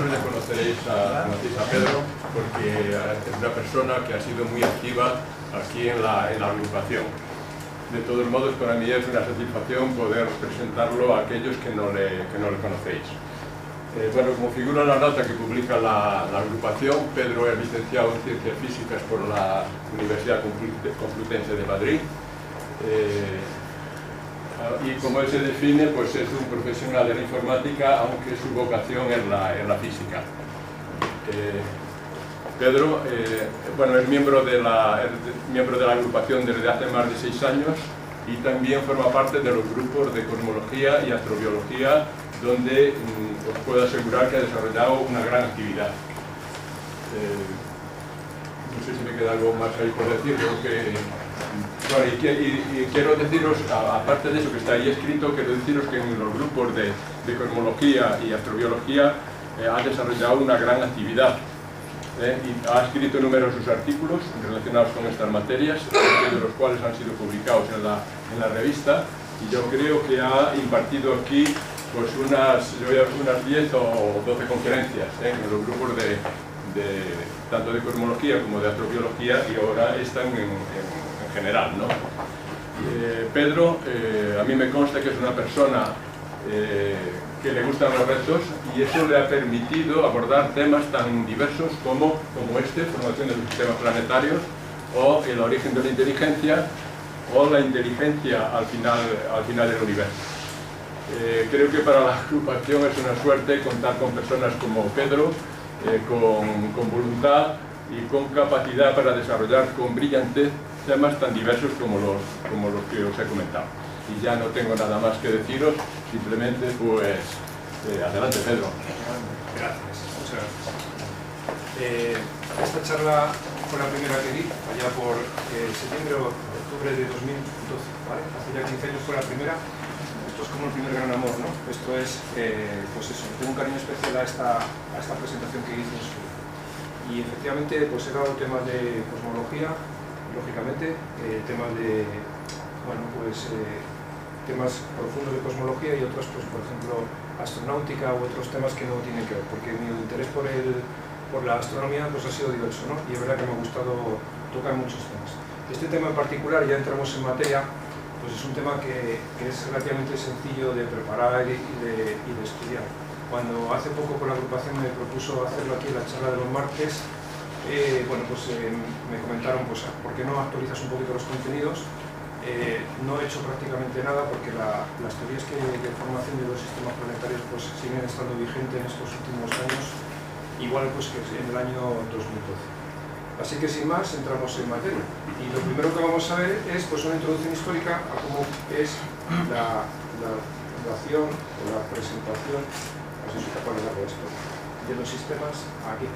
vosotros ya conocéis a Pedro, porque es una persona que ha sido muy activa aquí en la agrupación. De todos modos, para mí es una satisfacción poder presentarlo a aquellos que no le conocéis. Bueno, como figura en la nota que publica la agrupación, Pedro es licenciado en Ciencias Físicas por la Universidad Complutense de Madrid. Y como él se define, pues es un profesional de la informática, aunque su vocación es la física. Pedro, bueno, es miembro de la agrupación desde hace más de 6 años y también forma parte de los grupos de cosmología y astrobiología, donde os puedo asegurar que ha desarrollado una gran actividad. No sé si me queda algo más ahí por decir, creo que... Bueno, y quiero deciros, aparte de eso que está ahí escrito, quiero deciros que en los grupos de cosmología y astrobiología ha desarrollado una gran actividad. Y ha escrito numerosos artículos relacionados con estas materias, de los cuales han sido publicados en la revista, y yo creo que ha impartido aquí pues unas 10 o 12 conferencias en los grupos tanto de cosmología como de astrobiología, y ahora están en general, ¿no? Pedro, a mí me consta que es una persona que le gustan los retos, y eso le ha permitido abordar temas tan diversos como este, formación de los sistemas planetarios, o el origen de la inteligencia, o la inteligencia al final del universo. Creo que para la agrupación es una suerte contar con personas como Pedro, con voluntad y con capacidad para desarrollar con brillantez temas tan diversos como los que os he comentado. Y ya no tengo nada más que deciros, simplemente pues adelante, Pedro. Gracias, muchas gracias. Esta charla fue la primera que di, allá por septiembre o octubre de 2012, ¿vale? Hace ya 15 años fue la primera. Esto es como el primer gran amor, ¿no? Esto es, pues eso, tengo un cariño especial a esta presentación que hice en su día. Y efectivamente, pues he dado temas de cosmología, lógicamente, temas de, bueno, pues temas profundos de cosmología, y otros, pues por ejemplo, astronáutica u otros temas que no tienen que ver, porque mi interés por la astronomía pues ha sido diverso, ¿no? Y es verdad que me ha gustado tocar muchos temas. Este tema en particular, ya entramos en materia, pues es un tema que es relativamente sencillo de preparar y de estudiar. Cuando hace poco con la agrupación me propuso hacerlo aquí en la charla de los martes, bueno, pues me comentaron, pues, ¿por qué no actualizas un poquito los contenidos? No he hecho prácticamente nada, porque las teorías de formación de los sistemas planetarios pues siguen estando vigentes en estos últimos años, igual pues que en el año 2012. Así que sin más, entramos en materia. Y lo primero que vamos a ver es pues una introducción histórica a cómo es la fundación o la presentación, no sé si capaz de darlo esto, de los sistemas aquí.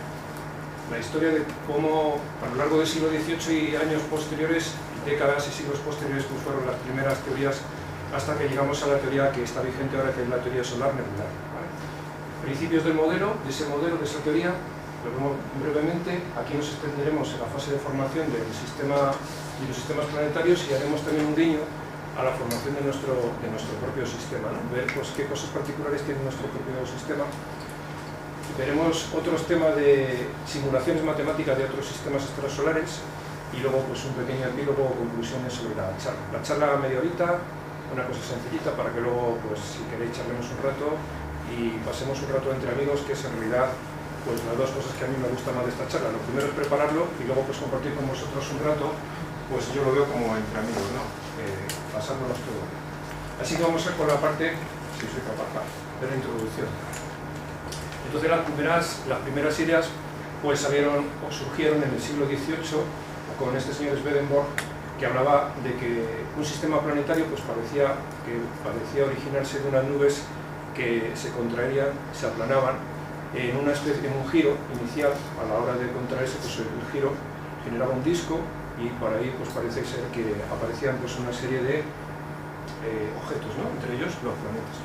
La historia de cómo a lo largo del siglo XVIII y años posteriores, décadas y siglos posteriores, pues fueron las primeras teorías hasta que llegamos a la teoría que está vigente ahora, que es la teoría solar nebular, ¿vale? Principios del modelo, de esa teoría, lo vemos brevemente. Aquí nos extenderemos en la fase de formación del sistema y los sistemas planetarios, y haremos también un guiño a la formación de nuestro propio sistema, ¿no? Ver pues qué cosas particulares tiene nuestro propio sistema. Veremos otros temas de simulaciones matemáticas de otros sistemas extrasolares, y luego pues un pequeño epílogo o conclusiones sobre la charla. La charla media horita, una cosa sencillita para que luego, pues si queréis, charlemos un rato y pasemos un rato entre amigos, que es en realidad pues las dos cosas que a mí me gustan más de esta charla. Lo primero es prepararlo, y luego pues compartir con vosotros un rato, pues yo lo veo como entre amigos, ¿no? Pasándonos todo. Así que vamos a ir con la parte, si soy capaz, de la introducción. Entonces las primeras ideas pues surgieron en el siglo XVIII con este señor Swedenborg, que hablaba de que un sistema planetario pues parecía originarse de unas nubes que se contraían, se aplanaban en un giro inicial. A la hora de contraerse, pues el giro generaba un disco, y por ahí pues parece ser que aparecían pues una serie de objetos, ¿no? Entre ellos los planetas.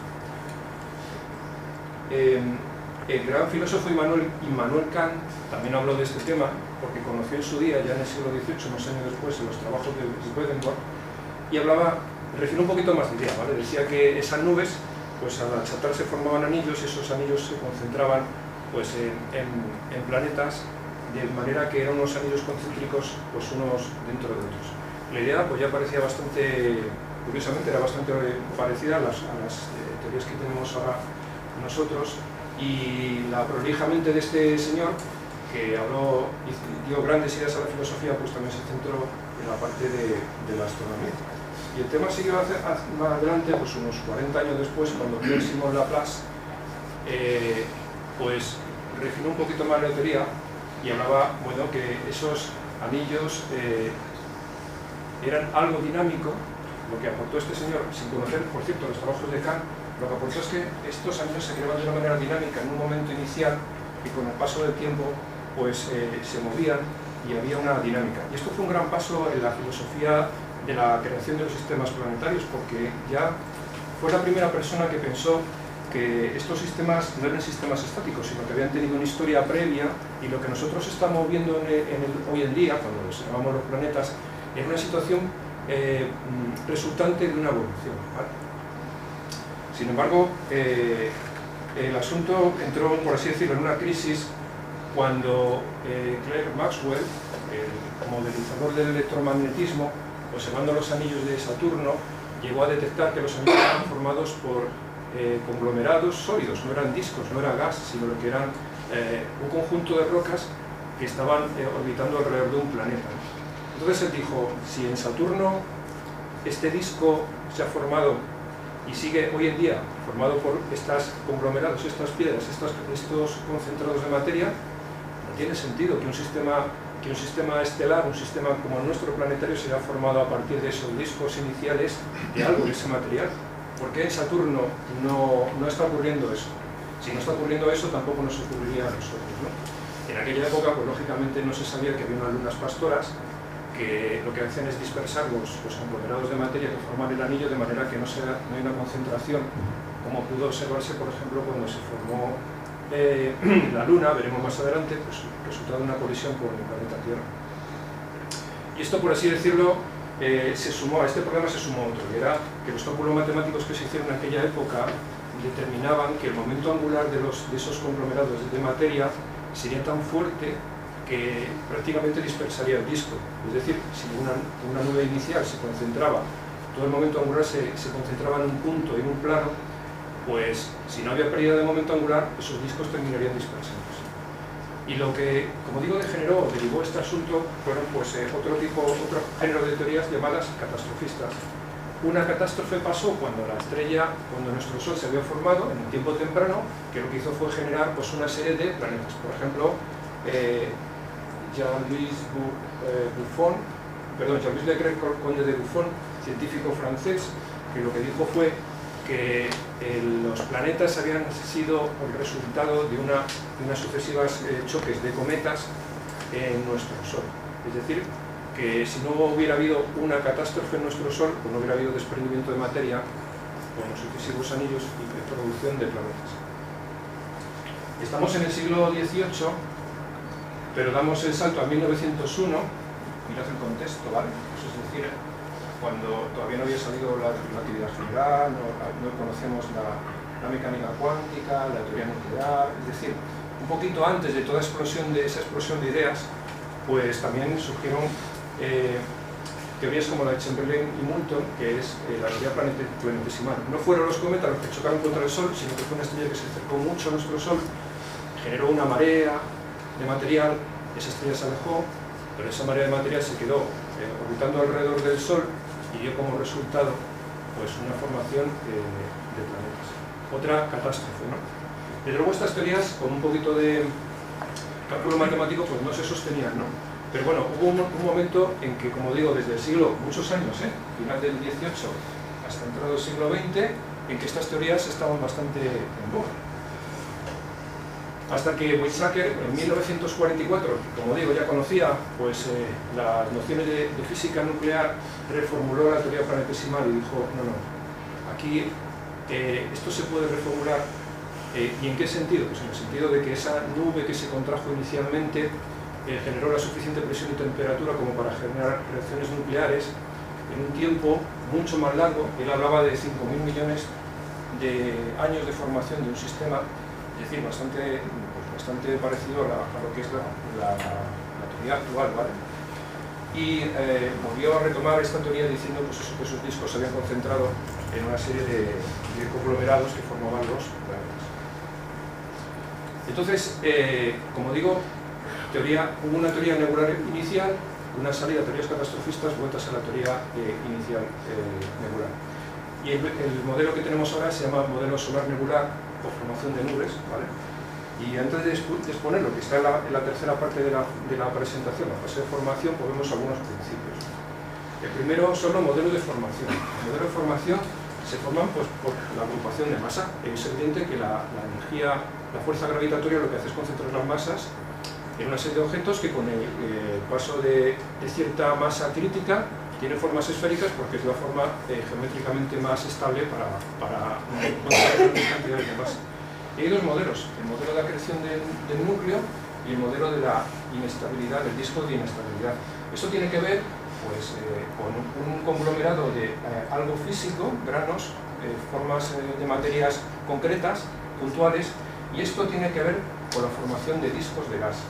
El gran filósofo Immanuel Kant también habló de este tema, porque conoció en su día, ya en el siglo XVIII, unos años después, en los trabajos de Swedenborg, y refirió un poquito más de idea, ¿vale? Decía que esas nubes, pues al achatarse formaban anillos, y esos anillos se concentraban pues, en planetas, de manera que eran unos anillos concéntricos pues, unos dentro de otros. La idea pues, ya parecía bastante, curiosamente, era bastante parecida a las teorías que tenemos ahora nosotros, y la prolijamente de este señor, que habló y dio grandes ideas a la filosofía, pues también se centró en la parte de la astronomía. Y el tema siguió más adelante, pues unos 40 años después, cuando Pierre Simon Laplace pues refinó un poquito más la teoría y hablaba, bueno, que esos anillos eran algo dinámico. Lo que aportó este señor, sin conocer, por cierto, los trabajos de Kant, lo que aportó es que estos anillos se creaban de una manera dinámica en un momento inicial y con el paso del tiempo pues se movían y había una dinámica. Y esto fue un gran paso en la filosofía de la creación de los sistemas planetarios, porque ya fue la primera persona que pensó que estos sistemas no eran sistemas estáticos, sino que habían tenido una historia previa, y lo que nosotros estamos viendo hoy en día, cuando observamos los planetas, es una situación resultante de una evolución, ¿vale? Sin embargo, el asunto entró, por así decirlo, en una crisis cuando Clerk Maxwell, el modelizador del electromagnetismo, observando los anillos de Saturno, llegó a detectar que los anillos eran formados por conglomerados sólidos, no eran discos, no era gas, sino que eran un conjunto de rocas que estaban orbitando alrededor de un planeta. Entonces él dijo, si en Saturno este disco se ha formado y sigue hoy en día formado por estos conglomerados, estas piedras, estos concentrados de materia, no tiene sentido que un sistema estelar, un sistema como el nuestro planetario, se haya formado a partir de esos discos iniciales de algo de ese material. ¿Por qué en Saturno no está ocurriendo eso? Si no está ocurriendo eso, tampoco nos ocurriría a nosotros, ¿no? En aquella época, pues lógicamente no se sabía que había unas lunas pastoras que lo que hacían es dispersar los conglomerados de materia que forman el anillo, de manera que no hay una concentración, como pudo observarse, por ejemplo, cuando se formó la Luna, veremos más adelante, pues resultado de una colisión con el planeta Tierra. Y esto, por así decirlo, a este problema se sumó otro, que era que los cálculos matemáticos que se hicieron en aquella época determinaban que el momento angular de esos conglomerados de materia sería tan fuerte que prácticamente dispersaría el disco. Es decir, si una nube inicial se concentraba, todo el momento angular se concentraba en un punto, en un plano, pues si no había pérdida de momento angular, esos discos terminarían dispersándose. Y lo que, como digo, derivó este asunto fueron pues otro género de teorías llamadas catastrofistas. Una catástrofe pasó cuando nuestro Sol se había formado en un tiempo temprano, que lo que hizo fue generar pues una serie de planetas. Por ejemplo, Jean-Louis Le Gret, conde de Buffon, científico francés, que lo que dijo fue que los planetas habían sido el resultado de unas sucesivas choques de cometas en nuestro Sol. Es decir, que si no hubiera habido una catástrofe en nuestro Sol, pues no hubiera habido desprendimiento de materia con los sucesivos anillos y producción de planetas. Estamos en el siglo XVIII, pero damos el salto a 1901, mirad el contexto, ¿vale? Eso es decir, cuando todavía no había salido la relatividad general, no conocemos la mecánica cuántica, la teoría nuclear, es decir, un poquito antes de toda esa explosión de ideas, pues también surgieron teorías como la de Chamberlain y Moulton, que es la teoría planetesimal. No fueron los cometas los que chocaron contra el Sol, sino que fue una estrella que se acercó mucho a nuestro Sol, generó una marea de material, esa estrella se alejó, pero esa marea de material se quedó orbitando alrededor del Sol y dio como resultado pues una formación de planetas. Otra catástrofe, ¿no? Desde luego estas teorías, con un poquito de cálculo matemático, pues no se sostenían, ¿no? Pero bueno, hubo un momento en que, como digo, desde el siglo, muchos años, final del XVIII hasta entrado el siglo XX, en que estas teorías estaban bastante en boga. Hasta que Weizsäcker, en 1944, como digo, ya conocía pues, las nociones de física nuclear, reformuló la teoría planetesimal y dijo, no, aquí esto se puede reformular. ¿Y en qué sentido? Pues en el sentido de que esa nube que se contrajo inicialmente generó la suficiente presión y temperatura como para generar reacciones nucleares en un tiempo mucho más largo. Él hablaba de 5.000 millones de años de formación de un sistema es decir, bastante parecido a lo que es la teoría actual, ¿vale? Y volvió a retomar esta teoría diciendo pues eso, que sus discos se habían concentrado en una serie de conglomerados que formaban los planetas. Entonces, como digo, hubo una teoría nebular inicial, una salida de teorías catastrofistas, vueltas a la teoría inicial nebular. Y el modelo que tenemos ahora se llama modelo solar nebular o formación de nubes, ¿vale? Y antes de exponer lo que está en la tercera parte de la presentación, la fase de formación, pues vemos algunos principios. El primero son los modelos de formación. Los modelos de formación se forman pues, por la agrupación de masa. Es evidente que la energía, la fuerza gravitatoria lo que hace es concentrar las masas en una serie de objetos que con el paso de cierta masa crítica tienen formas esféricas porque es la forma geométricamente más estable para controlar grandes cantidades de masa. Y hay dos modelos, el modelo de acreción del núcleo y el modelo de la inestabilidad, del disco de inestabilidad. Eso tiene que ver pues, con un conglomerado de algo físico, granos, formas de materias concretas, puntuales, y esto tiene que ver con la formación de discos de gas.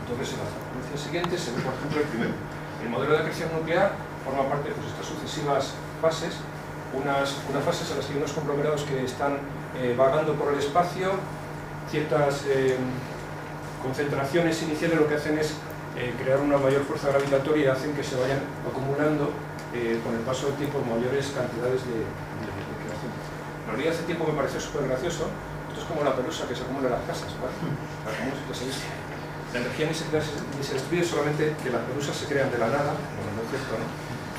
Entonces, en la secuencia siguiente se ve, por ejemplo, el primero. El modelo de acreción nuclear forma parte de pues, estas sucesivas fases, unas fases en las que hay unos conglomerados que están vagando por el espacio, ciertas concentraciones iniciales lo que hacen es crear una mayor fuerza gravitatoria y hacen que se vayan acumulando con el paso del tiempo mayores cantidades de creación. En realidad hace tiempo me pareció súper gracioso, esto es como la pelusa que se acumula en las casas, ¿vale? La energía ni se destruye, solamente que las pelusas se crean de la nada, bueno, no es cierto, ¿no?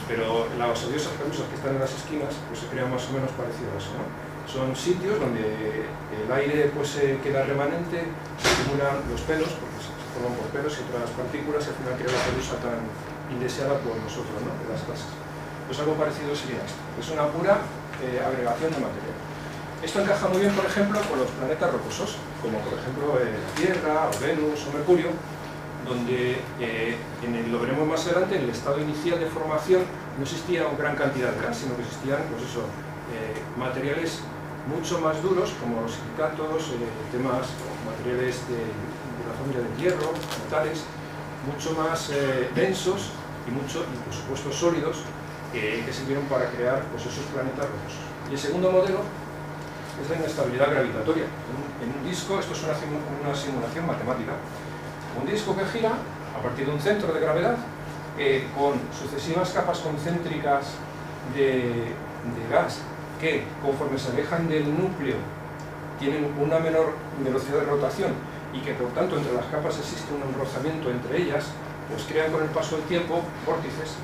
Pero las odiosas pelusas que están en las esquinas pues se crean más o menos parecido a eso, ¿no? Son sitios donde el aire pues, queda remanente, se acumulan los pelos, porque se forman por pelos y otras partículas, y al final crea la pelusa tan indeseada por nosotros, ¿no? De las casas. Pues algo parecido sería esto. Es una pura agregación de material. Esto encaja muy bien, por ejemplo, con los planetas rocosos, como por ejemplo la Tierra, o Venus, o Mercurio, donde lo veremos más adelante, en el estado inicial de formación no existía una gran cantidad de gas, sino que existían pues eso, materiales mucho más duros, como los silicatos, materiales de la familia del hierro, metales, mucho más densos y por supuesto sólidos, que sirvieron para crear pues, esos planetas rocosos. Y el segundo modelo es la inestabilidad gravitatoria. En un disco, esto es una simulación matemática, un disco que gira a partir de un centro de gravedad con sucesivas capas concéntricas de gas que, conforme se alejan del núcleo, tienen una menor velocidad de rotación y que, por tanto, entre las capas existe un enrozamiento entre ellas, pues crean con el paso del tiempo vórtices,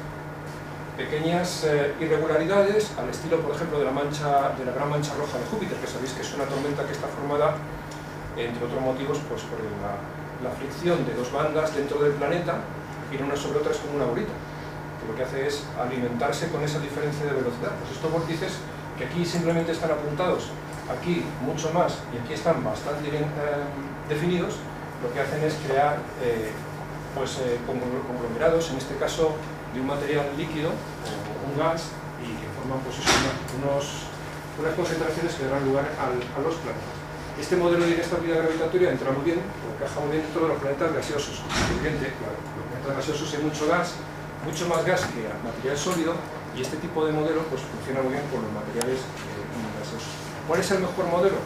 pequeñas irregularidades, al estilo, por ejemplo, de la gran mancha roja de Júpiter, que sabéis que es una tormenta que está formada, entre otros motivos, pues por la fricción de dos bandas dentro del planeta, y unas sobre otras como una bolita, que lo que hace es alimentarse con esa diferencia de velocidad. Pues estos vórtices, que aquí simplemente están apuntados, aquí mucho más, y aquí están bastante bien definidos, lo que hacen es crear conglomerados, en este caso de un material líquido, o un gas, y que forman pues, unas concentraciones que darán lugar a los planetas. Este modelo de inestabilidad gravitatoria entra muy bien, encaja muy bien dentro de los planetas gaseosos. Evidente, claro, los planetas gaseosos hay mucho gas, mucho más gas que material sólido, y este tipo de modelo pues, funciona muy bien con los materiales gaseosos. ¿Cuál es el mejor modelo?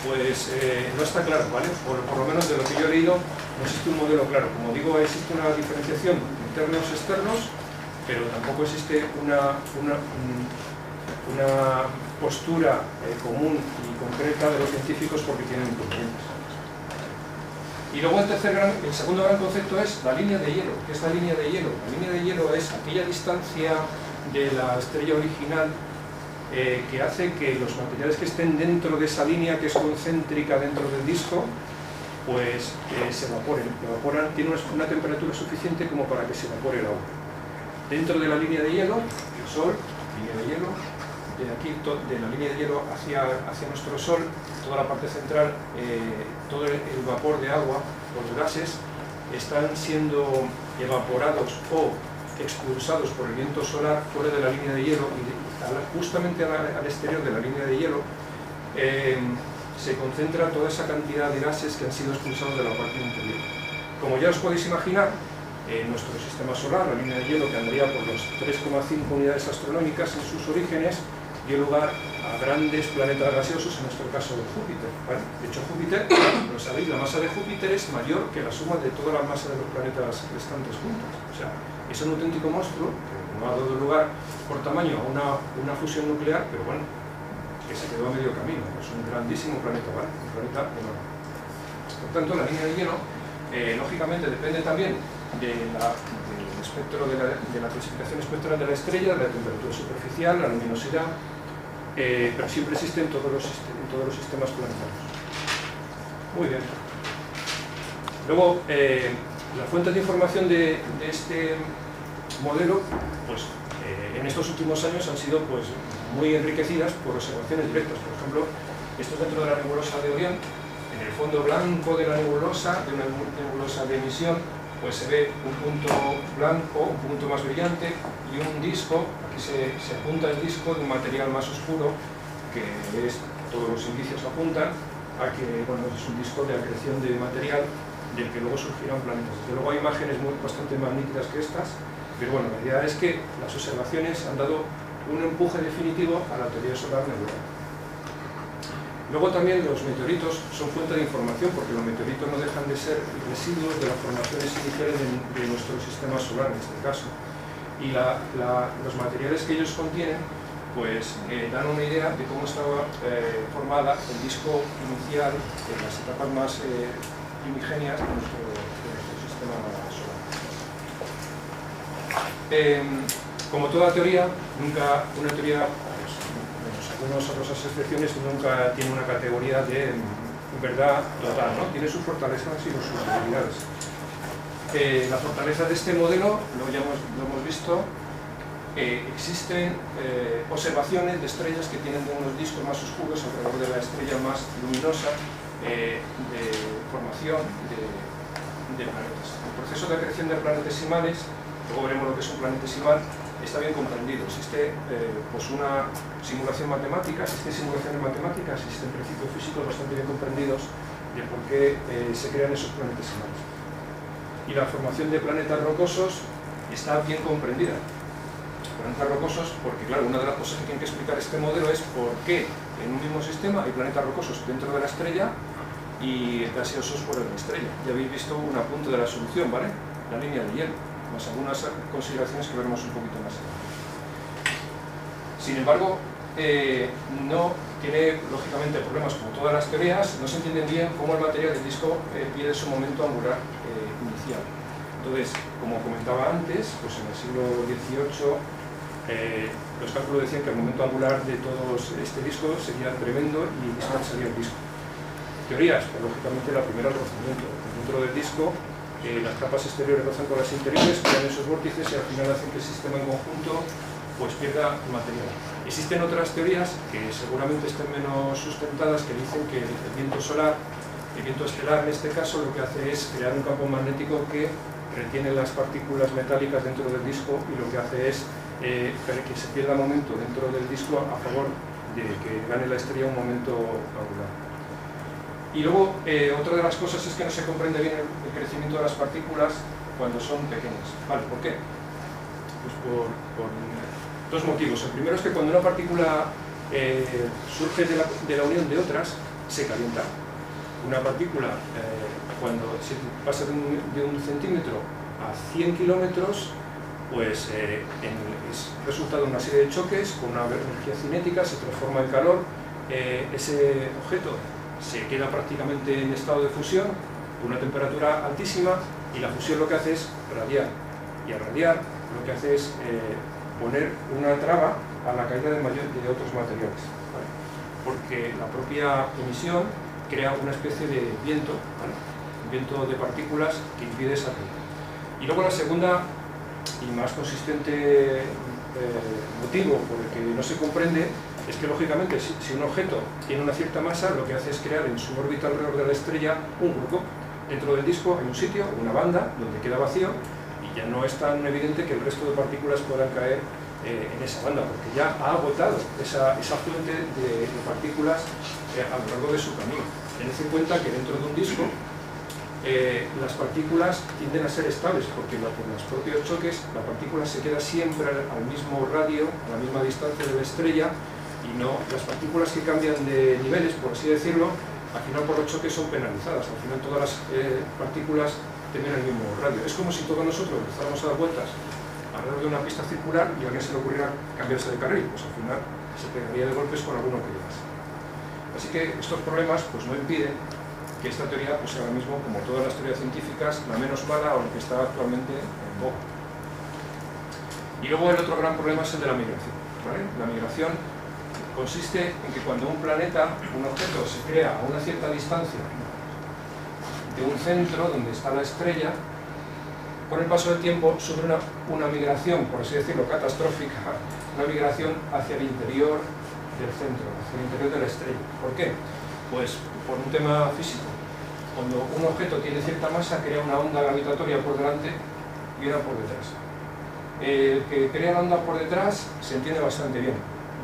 Pues no está claro, ¿vale? Por lo menos de lo que yo he leído, no existe un modelo claro. Como digo, existe una diferenciación internos-externos, pero tampoco existe una postura común y concreta de los científicos porque tienen inconvenientes. Y luego el segundo gran concepto es la línea de hielo. ¿Qué es la línea de hielo? La línea de hielo es aquella distancia de la estrella original que hace que los materiales que estén dentro de esa línea, que es concéntrica dentro del disco, pues se evaporen. Tiene una temperatura suficiente como para que se evapore el agua. Dentro de la línea de hielo, el Sol, línea de hielo, de aquí, de la línea de hielo hacia nuestro Sol, toda la parte central, todo el vapor de agua, los gases, están siendo evaporados o expulsados por el viento solar fuera de la línea de hielo y justamente al exterior de la línea de hielo se concentra toda esa cantidad de gases que han sido expulsados de la parte interior. Como ya os podéis imaginar, nuestro sistema solar, la línea de hielo que andaría por los 3,5 unidades astronómicas en sus orígenes, dio lugar a grandes planetas gaseosos, en nuestro caso Júpiter, ¿vale? De hecho, Júpiter, como sabéis, la masa de Júpiter es mayor que la suma de toda la masa de los planetas restantes juntos. O sea, es un auténtico monstruo que no ha dado lugar por tamaño a una fusión nuclear, pero bueno, que se quedó a medio camino. Es un grandísimo planeta, ¿vale? Un planeta enorme. Por tanto, la línea de hielo, lógicamente, depende también del espectro de la clasificación espectral de la estrella, de la temperatura superficial, la luminosidad, pero siempre existe en todos los sistemas planetarios. Muy bien. Luego, las fuentes de información de este modelo, pues en estos últimos años han sido pues muy enriquecidas por observaciones directas. Por ejemplo, esto es dentro de la nebulosa de Orión. En el fondo blanco de la nebulosa, de una nebulosa de emisión, pues se ve un punto blanco, un punto más brillante y un disco. Aquí se apunta el disco de un material más oscuro, que todos los indicios apuntan a que bueno, es un disco de acreción de material del que luego surgirán planetas. Desde luego hay imágenes bastante más nítidas que estas, pero bueno, la idea es que las observaciones han dado un empuje definitivo a la teoría solar nebular. Luego también los meteoritos son fuente de información, porque los meteoritos no dejan de ser residuos de las formaciones iniciales de nuestro sistema solar, en este caso. Y los materiales que ellos contienen pues dan una idea de cómo estaba formada el disco inicial en las etapas más primigenias de nuestro sistema solar. Como toda teoría, nunca una teoría, algunas otras excepciones, nunca tiene una categoría de verdad total, ¿no? Tiene sus fortalezas y sus debilidades. La fortaleza de este modelo, lo hemos visto, existen observaciones de estrellas que tienen unos discos más oscuros alrededor de la estrella más luminosa de formación de planetas. El proceso de acreción de planetesimales, luego veremos lo que es un planetesimal, está bien comprendido. Existe pues una simulación matemática, existen simulaciones matemáticas, existen principios físicos bastante bien comprendidos de por qué se crean esos planetesimales. Y la formación de planetas rocosos está bien comprendida. Planetas rocosos, porque claro, una de las cosas que tiene que explicar este modelo es por qué en un mismo sistema hay planetas rocosos dentro de la estrella y gaseosos fuera de la estrella. Ya habéis visto un apunte de la solución, ¿vale? La línea de hielo, más algunas consideraciones que veremos un poquito más. Sin embargo, no tiene lógicamente problemas como todas las teorías, no se entiende bien cómo el material del disco pierde su momento angular inicial. Entonces, como comentaba antes, pues en el siglo XVIII los cálculos decían que el momento angular de todo este disco sería tremendo y sería el disco. Teorías, pues lógicamente la primera es el rozamiento. Dentro del disco, las capas exteriores rozan con las interiores, crean esos vórtices y al final hacen que el sistema en conjunto pues pierda material. Existen otras teorías que seguramente estén menos sustentadas, que dicen que el viento solar, el viento estelar en este caso, lo que hace es crear un campo magnético que retiene las partículas metálicas dentro del disco y lo que hace es que se pierda momento dentro del disco a favor de que gane la estrella un momento angular. Y luego, otra de las cosas es que no se comprende bien el crecimiento de las partículas cuando son pequeñas. ¿Vale? ¿Por qué? Pues por dos motivos. El primero es que cuando una partícula surge de la unión de otras, se calienta. Una partícula, cuando se pasa de un centímetro a 100 kilómetros, pues es resultado de una serie de choques con una energía cinética, se transforma en calor, ese objeto se queda prácticamente en estado de fusión, con una temperatura altísima, y la fusión lo que hace es radiar. Y al radiar lo que hace es poner una traba a la caída de otros materiales, ¿vale? Porque la propia emisión crea una especie de viento, ¿vale? Un viento de partículas que impide esa caída. Y luego la segunda y más consistente motivo por el que no se comprende es que, lógicamente, si un objeto tiene una cierta masa, lo que hace es crear en su órbita alrededor de la estrella un hueco. Dentro del disco hay un sitio, una banda, donde queda vacío, y ya no es tan evidente que el resto de partículas puedan caer en esa banda, porque ya ha agotado esa fuente de partículas a lo largo de su camino. Tened en cuenta que dentro de un disco las partículas tienden a ser estables, porque por los propios choques la partícula se queda siempre al mismo radio, a la misma distancia de la estrella, y no las partículas que cambian de niveles, por así decirlo, al final por los choques son penalizadas. Al final todas las partículas tienen el mismo radio. Es como si todos nosotros empezáramos a dar vueltas alrededor de una pista circular y a alguien se le ocurriera cambiarse de carril, pues al final se pegaría de golpes con alguno que más. Así que estos problemas pues no impiden que esta teoría pues ahora mismo, como todas las teorías científicas, la menos mala o la que está actualmente en boga. Y luego el otro gran problema es el de la migración, ¿vale? La migración consiste en que cuando un planeta, un objeto, se crea a una cierta distancia de un centro donde está la estrella, con el paso del tiempo sufre una migración, por así decirlo, catastrófica, una migración hacia el interior del centro, hacia el interior de la estrella. ¿Por qué? Pues por un tema físico. Cuando un objeto tiene cierta masa, crea una onda gravitatoria por delante y una por detrás. El que crea la onda por detrás se entiende bastante bien.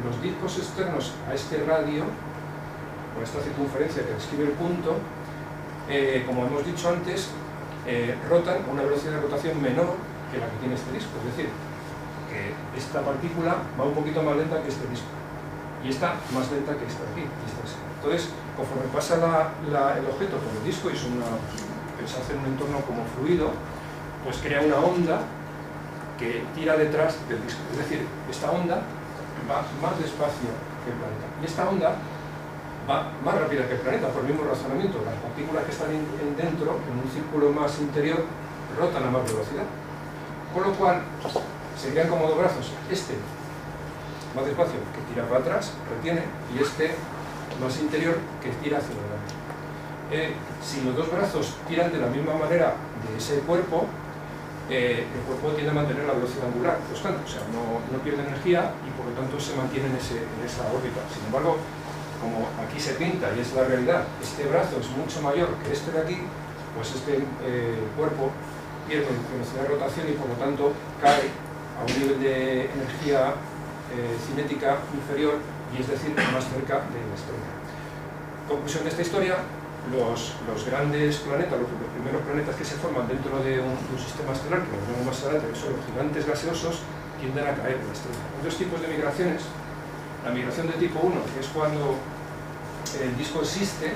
Los discos externos a este radio, o a esta circunferencia que describe el punto, como hemos dicho antes, rotan a una velocidad de rotación menor que la que tiene este disco. Es decir, que esta partícula va un poquito más lenta que este disco. Y esta más lenta que esta de aquí. Entonces, conforme pasa el objeto por el disco y se hace en un entorno como fluido, pues crea una onda que tira detrás del disco. Es decir, esta onda va más despacio que el planeta. Y esta onda va más rápida que el planeta, por el mismo razonamiento. Las partículas que están dentro, en un círculo más interior, rotan a más velocidad. Con lo cual, se crean como dos brazos. Este más despacio, que tira para atrás, retiene, y este más interior, que tira hacia adelante. Si los dos brazos tiran de la misma manera de ese cuerpo, el cuerpo tiende a mantener la velocidad angular constante, o sea, no pierde energía y por lo tanto se mantiene en esa órbita. Sin embargo, como aquí se pinta y es la realidad, este brazo es mucho mayor que este de aquí, pues este cuerpo pierde velocidad de rotación y por lo tanto cae a un nivel de energía cinética inferior, y es decir, más cerca de la estrella. Conclusión de esta historia: los grandes planetas, los primeros planetas que se forman dentro de un sistema estelar, que lo veremos más adelante, que son los gigantes gaseosos, tienden a caer de la estrella. Hay dos tipos de migraciones. La migración de tipo 1, que es cuando el disco existe,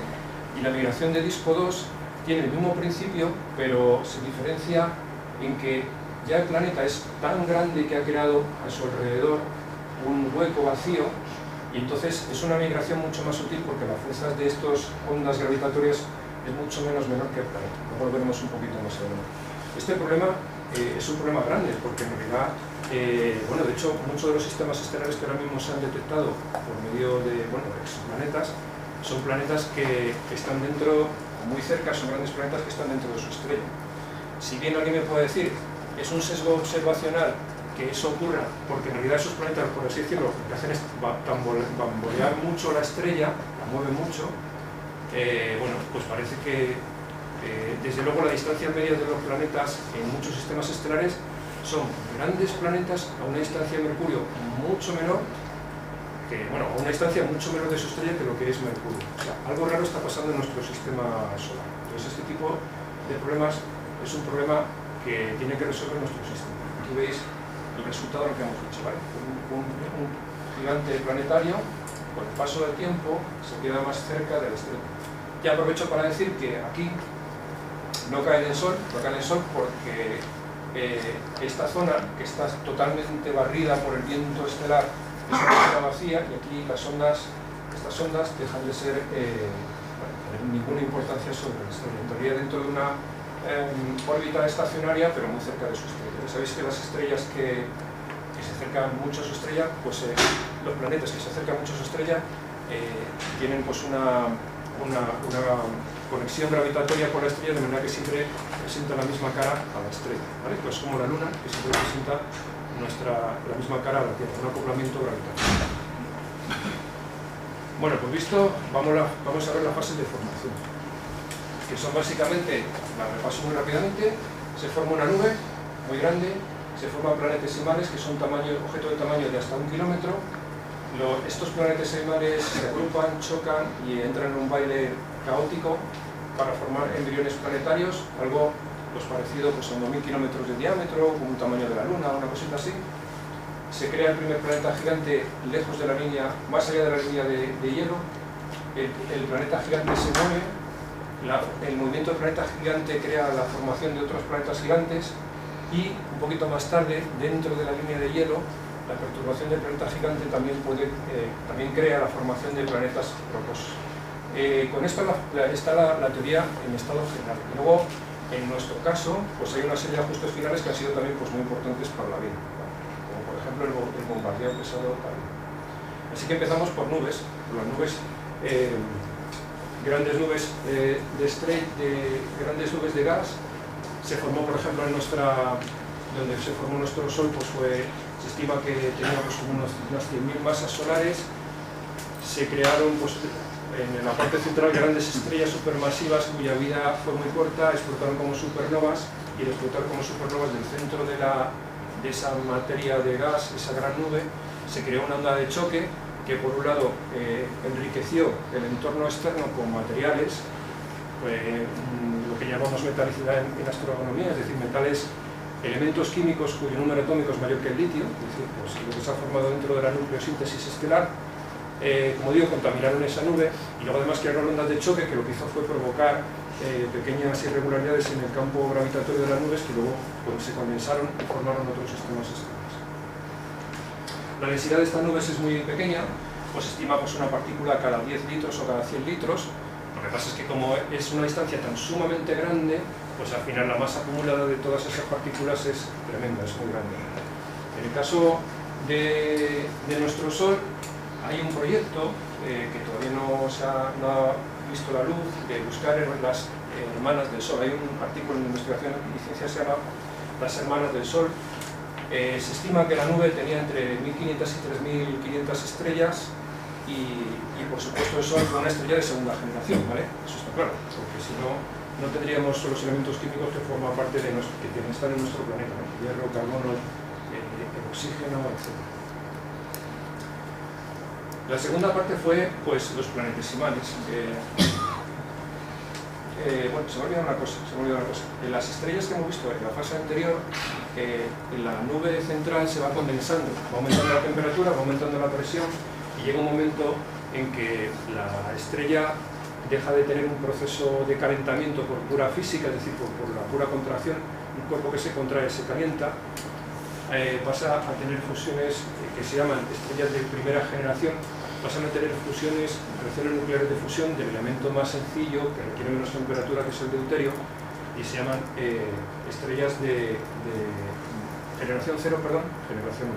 y la migración de disco 2 tiene el mismo principio, pero se diferencia en que ya el planeta es tan grande que ha creado a su alrededor un hueco vacío, y entonces es una migración mucho más sutil porque las fuerzas de estas ondas gravitatorias es mucho menor que el planeta. Luego lo veremos un poquito más adelante. Este problema es un problema grande porque en realidad, bueno, de hecho, muchos de los sistemas estelares que ahora mismo se han detectado por medio de exoplanetas son planetas que están dentro, muy cerca, son grandes planetas que están dentro de su estrella. Si bien alguien me puede decir, es un sesgo observacional que eso ocurra, porque en realidad esos planetas, por así decirlo, lo que hacen es bambolear mucho la estrella, la mueven mucho, bueno, pues parece que desde luego la distancia media de los planetas en muchos sistemas estelares son grandes planetas a una distancia de Mercurio mucho menor, a una distancia mucho menor de su estrella que lo que es Mercurio. O sea, algo raro está pasando en nuestro sistema solar. Entonces este tipo de problemas es un problema que tiene que resolver nuestro sistema. Aquí veis el resultado de lo que hemos hecho, ¿vale? Un gigante planetario, con el paso del tiempo, se queda más cerca de la estrella. Y aprovecho para decir que aquí no cae el Sol porque esta zona, que está totalmente barrida por el viento estelar, es una zona vacía, y aquí estas ondas dejan de ser, tener ninguna importancia sobre la estrella. Entraría dentro de una órbita estacionaria, pero muy cerca de su estrella. Sabéis que las estrellas que se acercan mucho a su estrella, pues los planetas que se acercan mucho a su estrella tienen pues una conexión gravitatoria con la estrella, de manera que siempre presenta la misma cara a la estrella, ¿vale? Pues como la Luna, que siempre presenta la misma cara a la Tierra, un acoplamiento gravitatorio. Bueno, pues visto, vamos a ver las fases de formación, que son básicamente, la repaso muy rápidamente: se forma una nube muy grande, se forman planetesimales que son objetos de tamaño de hasta 1 kilómetro. Estos planetesimales se agrupan, chocan y entran en un baile caótico para formar embriones planetarios, algo pues, parecido pues, a unos 1000 kilómetros de diámetro, con un tamaño de la Luna, una cosita así. Se crea el primer planeta gigante lejos de la línea, más allá de la línea de hielo. El planeta gigante se mueve, el movimiento del planeta gigante crea la formación de otros planetas gigantes y un poquito más tarde, dentro de la línea de hielo, la perturbación del planeta gigante también crea la formación de planetas rocosos. Con esto está la teoría en estado general. Y luego, en nuestro caso, pues hay una serie de ajustes finales que han sido también pues, muy importantes para la vida, como por ejemplo el bombardeo pesado. Así que empezamos por nubes, por las nubes, grandes nubes grandes nubes de gas. Se formó, por ejemplo, donde se formó nuestro Sol, pues se estima que teníamos unas 100.000 masas solares. Se crearon pues, en la parte central grandes estrellas supermasivas cuya vida fue muy corta, explotaron como supernovas, y al explotar como supernovas del centro de esa materia de gas, esa gran nube, se creó una onda de choque que por un lado enriqueció el entorno externo con materiales, lo que llamamos metalicidad en astronomía, es decir, elementos químicos cuyo número atómico es mayor que el litio, es decir, pues, lo que se ha formado dentro de la nucleosíntesis estelar. Como digo, contaminaron esa nube y luego además crearon ondas de choque que lo que hizo fue provocar pequeñas irregularidades en el campo gravitatorio de las nubes que luego se condensaron y formaron otros sistemas estelares. La densidad de estas nubes es muy pequeña, pues estimamos una partícula cada 10 litros o cada 100 litros. Lo que pasa es que como es una distancia tan sumamente grande, pues al final la masa acumulada de todas esas partículas es tremenda, es muy grande. En el caso de nuestro Sol, hay un proyecto que todavía no ha visto la luz, de buscar las hermanas del Sol. Hay un artículo en investigación y ciencia que se llama Las hermanas del Sol. Se estima que la nube tenía entre 1.500 y 3.500 estrellas y por supuesto el Sol fue una estrella de segunda generación, ¿vale? Eso está claro, porque si no, no tendríamos los elementos químicos que forman parte que están en nuestro planeta, ¿no? Hierro, carbono, el oxígeno, etc. La segunda parte fue pues, los planetesimales. Bueno, se me olvidó una cosa. En las estrellas que hemos visto en la fase anterior, la nube central se va condensando, va aumentando la temperatura, va aumentando la presión y llega un momento en que la estrella deja de tener un proceso de calentamiento por pura física, es decir, por la pura contracción. Un cuerpo que se contrae se calienta, pasa a tener fusiones que se llaman estrellas de primera generación, pasan a tener reacciones nucleares de fusión del elemento más sencillo, que requiere menos temperatura, que es el deuterio, y se llaman estrellas de generación 0, generación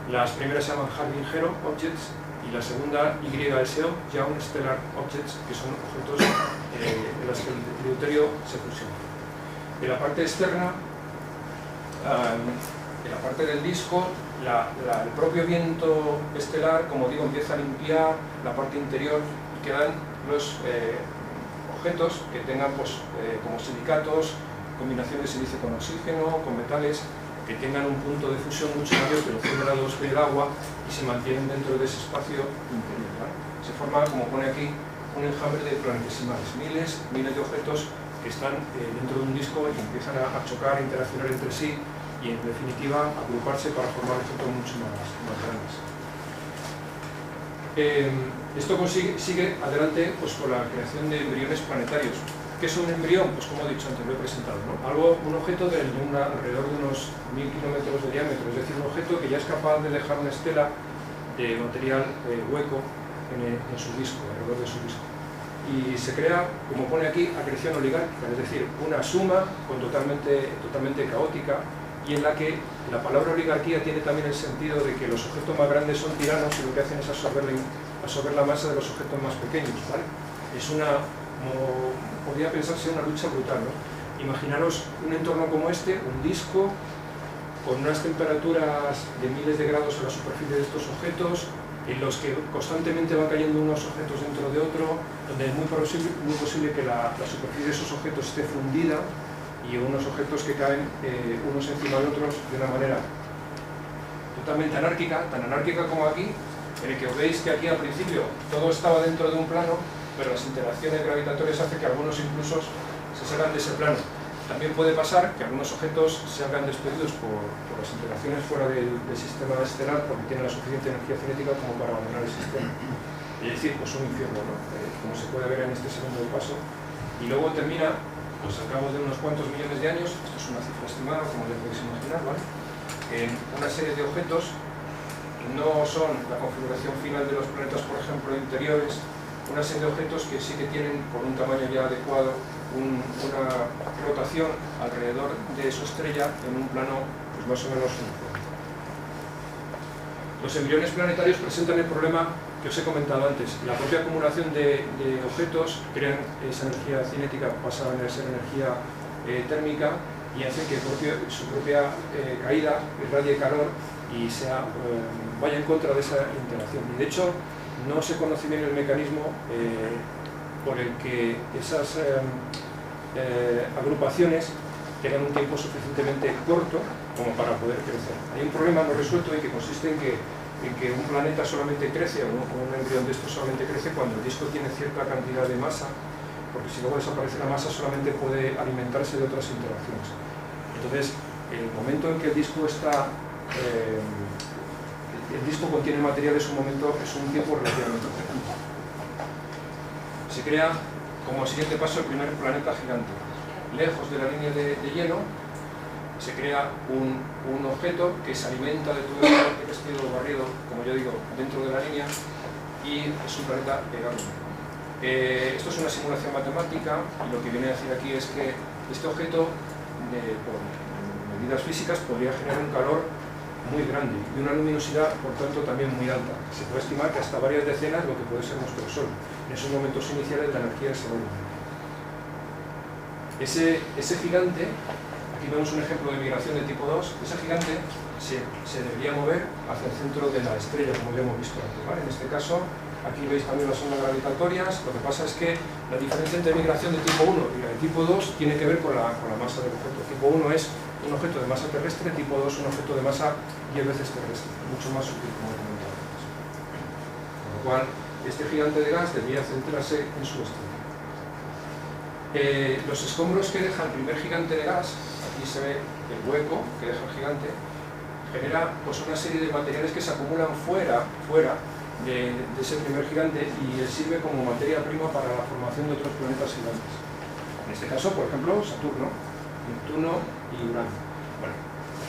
1. Las primeras se llaman Hard-Hero Objects y la segunda YSO, Young Stellar Objects, que son objetos en los que el deuterio se fusiona. En la parte externa, en la parte del disco, el propio viento estelar, como digo, empieza a limpiar la parte interior y quedan los objetos que tengan pues, como silicatos, combinación de silicio con oxígeno, con metales, que tengan un punto de fusión mucho mayor que los 100 grados del agua y se mantienen dentro de ese espacio interior, ¿vale? Se forma, como pone aquí, un enjambre de planetesimales, miles de objetos que están dentro de un disco y que empiezan a chocar, a interaccionar entre sí y en definitiva agruparse para formar objetos mucho más grandes. Esto sigue adelante pues, con la creación de embriones planetarios. ¿Qué es un embrión? Pues como he dicho antes, lo he presentado, ¿no? Un objeto de alrededor de unos 1000 kilómetros de diámetro, es decir, un objeto que ya es capaz de dejar una estela de material hueco en su disco, alrededor de su disco. Y se crea, como pone aquí, acreción oligárquica, es decir, una suma totalmente caótica, y en la que la palabra oligarquía tiene también el sentido de que los objetos más grandes son tiranos y lo que hacen es absorber la masa de los objetos más pequeños, ¿vale? Es como podría pensarse una lucha brutal, ¿no? Imaginaros un entorno como este, un disco, con unas temperaturas de miles de grados en la superficie de estos objetos, en los que constantemente van cayendo unos objetos dentro de otro, donde es muy posible que la superficie de esos objetos esté fundida y unos objetos que caen unos encima de otros de una manera totalmente anárquica, tan anárquica como aquí, en el que veis que aquí al principio todo estaba dentro de un plano, pero las interacciones gravitatorias hacen que algunos incluso se salgan de ese plano. También puede pasar que algunos objetos salgan despedidos por las interacciones fuera del sistema estelar porque tienen la suficiente energía cinética como para abandonar el sistema. Es decir, pues un infierno, ¿no? Como se puede ver en este segundo paso. Y luego termina, pues al cabo de unos cuantos millones de años, esto es una cifra estimada, como ya podéis imaginar, ¿vale? En una serie de objetos que no son la configuración final de los planetas, por ejemplo, interiores, una serie de objetos que sí que tienen, por un tamaño ya adecuado, una rotación alrededor de su estrella en un plano pues más o menos uniforme. Los embriones planetarios presentan el problema que os he comentado antes. La propia acumulación de objetos crean esa energía cinética, pasa a ser energía térmica y hace que su propia caída irradie calor y vaya en contra de esa interacción. Y de hecho, no se conoce bien el mecanismo por el que esas agrupaciones tengan un tiempo suficientemente corto como para poder crecer. Hay un problema no resuelto y que consiste en que un planeta solamente crece, o un embrión de esto solamente crece cuando el disco tiene cierta cantidad de masa, porque si luego desaparece la masa solamente puede alimentarse de otras interacciones. Entonces, el momento en que el disco está... el disco contiene material es un tiempo relativamente corto. Se crea como siguiente paso el primer planeta gigante. Lejos de la línea de hielo se crea un objeto que se alimenta de todo el vestido barrido, como yo digo, dentro de la línea, y es un planeta pegado. Esto es una simulación matemática y lo que viene a decir aquí es que este objeto, por medidas físicas, podría generar un calor muy grande y una luminosidad, por tanto, también muy alta. Se puede estimar que hasta varias decenas lo que puede ser nuestro Sol, en esos momentos iniciales la energía es enorme. Ese gigante, aquí vemos un ejemplo de migración de tipo 2, ese gigante se debería mover hacia el centro de la estrella, como ya hemos visto antes, ¿vale? En este caso, aquí veis también las ondas gravitatorias. Lo que pasa es que la diferencia entre migración de tipo 1 y la de tipo 2 tiene que ver con la masa del objeto. Tipo 1 es un objeto de masa terrestre, tipo 2 un objeto de masa 10 veces terrestre, mucho más sutil, como he comentado antes. Con lo cual, este gigante de gas debería centrarse en su estrella. Los escombros que deja el primer gigante de gas, aquí se ve el hueco que deja el gigante, genera pues una serie de materiales que se acumulan fuera de ese primer gigante y sirve como materia prima para la formación de otros planetas gigantes. En este caso, por ejemplo, Saturno, Neptuno y Urano. Bueno,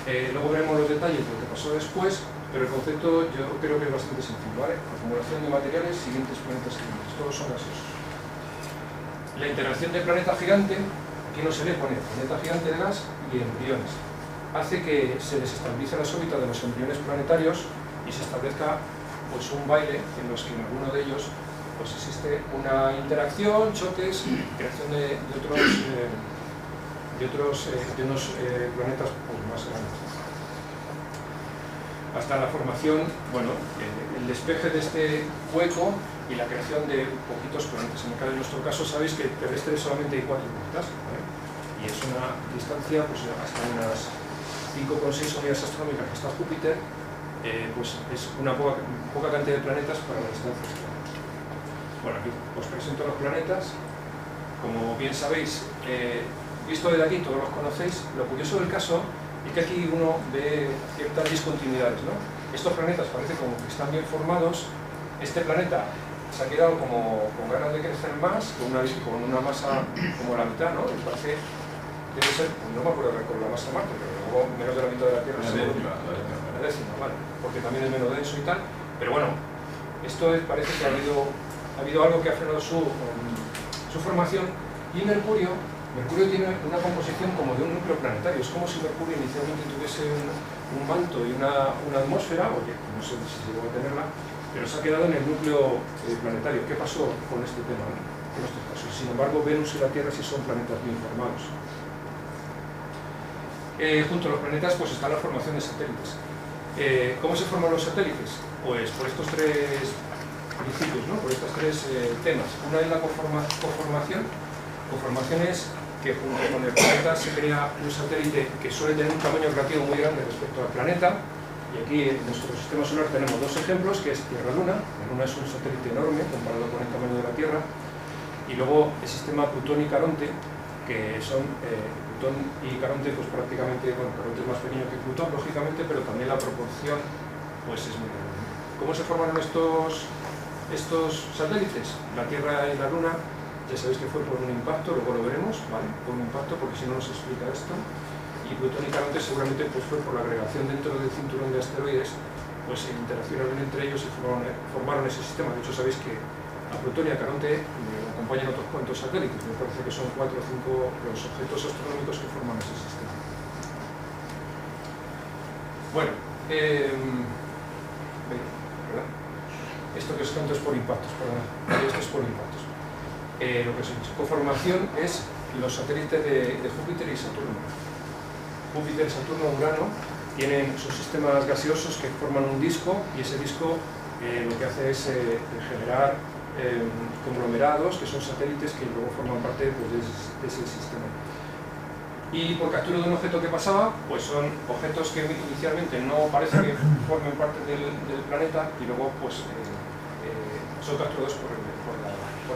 luego veremos los detalles de lo que pasó después, pero el concepto yo creo que es bastante sencillo, ¿vale? Acumulación de materiales, siguientes planetas gigantes, todos son gaseosos. La interacción de planeta gigante, aquí no se le pone planeta gigante de gas y embriones. Hace que se desestabilice las órbitas de los embriones planetarios y se establezca pues un baile en los que en alguno de ellos pues existe una interacción, choques, creación de unos planetas pues, más grandes. Hasta la formación, bueno, el despeje de este hueco y la creación de poquitos planetas. En nuestro caso sabéis que terrestres solamente hay 4 planetas, ¿vale? Y es una distancia pues, hasta unas 5,6 unidades astronómicas hasta Júpiter, pues es una poca cantidad de planetas para la distancia estelar. Bueno, aquí os presento los planetas. Como bien sabéis, visto desde aquí, todos los conocéis. Lo curioso del caso es que aquí uno ve ciertas discontinuidades, ¿no? Estos planetas parece como que están bien formados. Este planeta se ha quedado como con ganas de crecer más, con una masa como la mitad, ¿no? Me parece, debe ser, no me acuerdo con la masa de Marte, pero luego menos de la mitad de la Tierra. La décima, vale, porque también es menos denso y tal. Pero bueno, esto parece que ha habido algo que ha frenado su formación. Y Mercurio tiene una composición como de un núcleo planetario. Es como si Mercurio inicialmente tuviese un manto y una atmósfera, oye, no sé si llegó a tenerla, pero se ha quedado en el núcleo planetario. ¿Qué pasó con este tema, ¿no? En estos casos? Sin embargo, Venus y la Tierra sí son planetas bien formados. Junto a los planetas pues está la formación de satélites. ¿Cómo se forman los satélites? Pues por estos 3 principios, ¿no? Por estos 3 temas. Una es la conformación. Conformación es que junto con el planeta se crea un satélite que suele tener un tamaño relativo muy grande respecto al planeta. Y aquí en nuestro sistema solar tenemos dos ejemplos, que es Tierra-Luna. La Luna es un satélite enorme comparado con el tamaño de la Tierra. Y luego el sistema Plutón y Caronte, que son Plutón y Caronte, pues prácticamente, bueno, Caronte es más pequeño que Plutón, lógicamente, pero también la proporción pues es muy grande. ¿Cómo se formaron estos satélites? La Tierra y la Luna, ya sabéis que fue por un impacto, luego lo veremos, ¿vale? Por un impacto, porque si no nos explica esto. Y Plutón y Caronte seguramente pues fue por la agregación dentro del cinturón de asteroides, pues se interaccionaron entre ellos y formaron ese sistema. De hecho, sabéis que a Plutón y a Caronte acompañan otros cuantos satélites. Me parece que son 4 o 5 los objetos astronómicos que forman ese sistema. Bueno, ¿verdad? Esto que os cuento es por impactos, perdón. Esto es por impactos. Lo que os he dicho. Conformación es los satélites de Júpiter y Saturno. Júpiter, Saturno, Urano tienen sus sistemas gaseosos que forman un disco, y ese disco lo que hace es generar conglomerados, que son satélites que luego forman parte pues, de ese sistema. Y por captura de un objeto que pasaba, pues son objetos que inicialmente no parece que formen parte del planeta y luego pues, son capturados por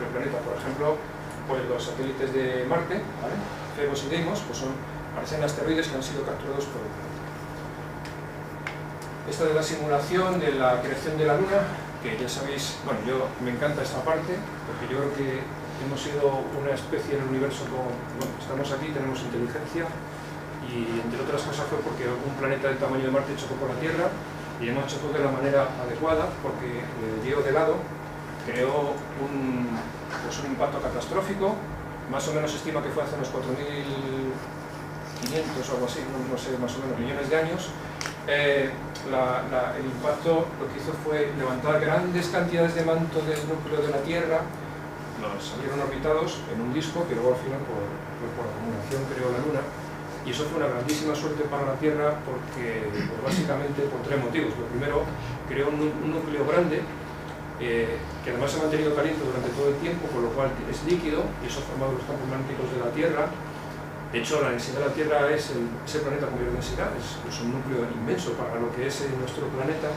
el planeta. Por ejemplo, pues los satélites de Marte, ¿vale? Phobos y Deimos, pues parecen asteroides que han sido capturados por el planeta. Esta de la simulación de la creación de la Luna, que ya sabéis, bueno, me encanta esta parte, porque yo creo que hemos sido una especie en el universo bueno, estamos aquí, tenemos inteligencia, y entre otras cosas fue porque un planeta del tamaño de Marte chocó con la Tierra, y no chocó de la manera adecuada, porque le dio de lado, creó un impacto catastrófico. Más o menos se estima que fue hace unos 4.500 o algo así, no sé, más o menos millones de años. El impacto lo que hizo fue levantar grandes cantidades de manto del núcleo de la Tierra, salieron orbitados en un disco que luego al final por acumulación creó la Luna, y eso fue una grandísima suerte para la Tierra porque pues básicamente por 3 motivos. Lo primero, creó un núcleo grande que además se ha mantenido caliente durante todo el tiempo, con lo cual es líquido, y eso ha formado los campos magnéticos de la Tierra. De hecho, la densidad de la Tierra es ese planeta con mayor densidad, es un núcleo inmenso para lo que es nuestro planeta.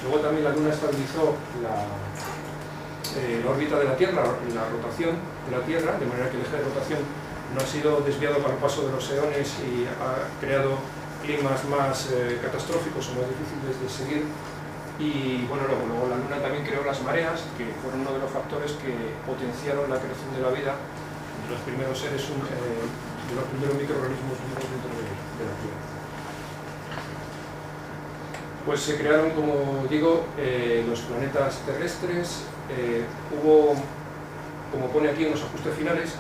Luego también la Luna estabilizó la órbita de la Tierra, la rotación de la Tierra, de manera que el eje de rotación no ha sido desviado para el paso de los eones y ha creado climas más catastróficos o más difíciles de seguir. Y bueno, luego la Luna también creó las mareas, que fueron uno de los factores que potenciaron la creación de la vida de los primeros seres, de los primeros microorganismos vivos dentro de la Tierra. Pues se crearon, como digo, los planetas terrestres. Hubo, como pone aquí, unos ajustes finales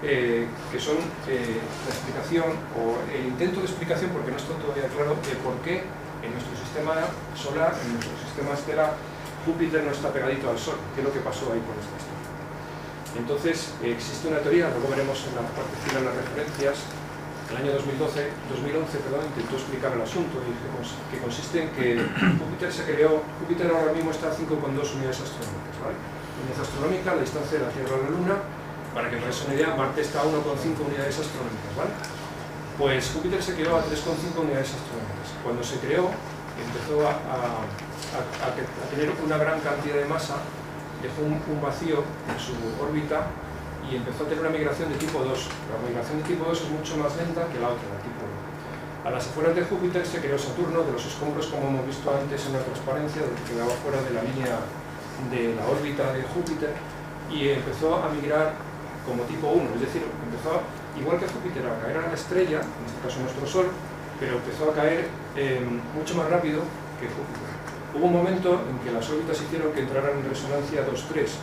que son la explicación, o el intento de explicación, porque no está todavía claro, de por qué en nuestro sistema solar, en nuestro sistema estelar, Júpiter no está pegadito al Sol. ¿Qué es lo que pasó ahí con esta historia? Entonces, existe una teoría, luego veremos en la parte final las referencias. El año 2011 intentó explicar el asunto, y que consiste en que Júpiter ahora mismo está a 5,2 unidades astronómicas, ¿vale? Unidad astronómica, la distancia de la Tierra a la Luna. Para que os hagáis una idea, Marte está a 1,5 unidades astronómicas, ¿vale? Pues Júpiter se creó a 3,5 unidades astronómicas. Cuando se creó, empezó a tener una gran cantidad de masa, dejó un vacío en su órbita y empezó a tener una migración de tipo 2. La migración de tipo 2 es mucho más lenta que la otra, la tipo 1. A las afueras de Júpiter se creó Saturno, de los escombros, como hemos visto antes en la transparencia, que quedaba fuera de la línea de la órbita de Júpiter, y empezó a migrar como tipo 1, es decir, empezó igual que Júpiter a caer a la estrella, en este caso nuestro Sol, pero empezó a caer mucho más rápido que Júpiter. Hubo un momento en que las órbitas hicieron que entraran en resonancia 2-3,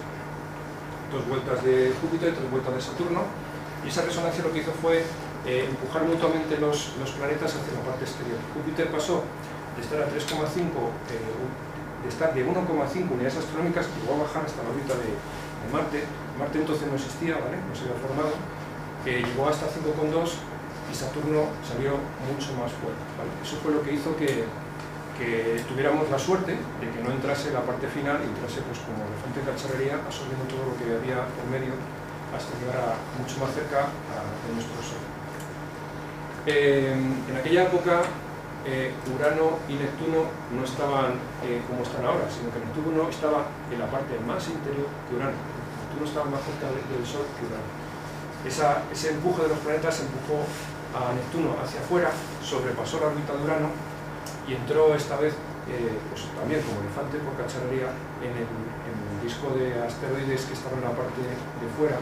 2 vueltas de Júpiter, 3 vueltas de Saturno, y esa resonancia lo que hizo fue empujar mutuamente los planetas hacia la parte exterior. Júpiter pasó de estar a 3,5, de estar de 1,5 unidades astronómicas, y llegó a bajar hasta la órbita de Marte. Marte entonces no existía, ¿vale? No se había formado. Llegó hasta 5,2 y Saturno salió mucho más fuerte, ¿vale? Eso fue lo que hizo que tuviéramos la suerte de que no entrase la parte final, y entrase pues como elefante en cacharrería, absorbiendo todo lo que había por medio hasta llegar mucho más cerca de nuestro Sol. En aquella época Urano y Neptuno no estaban como están ahora, sino que Neptuno estaba en la parte más interior que Urano. Neptuno estaba más cerca del Sol que Urano. Ese empuje de los planetas empujó a Neptuno hacia afuera, sobrepasó la órbita de Urano y entró esta vez, pues también como elefante por cacharrería, en el disco de asteroides que estaba en la parte de fuera,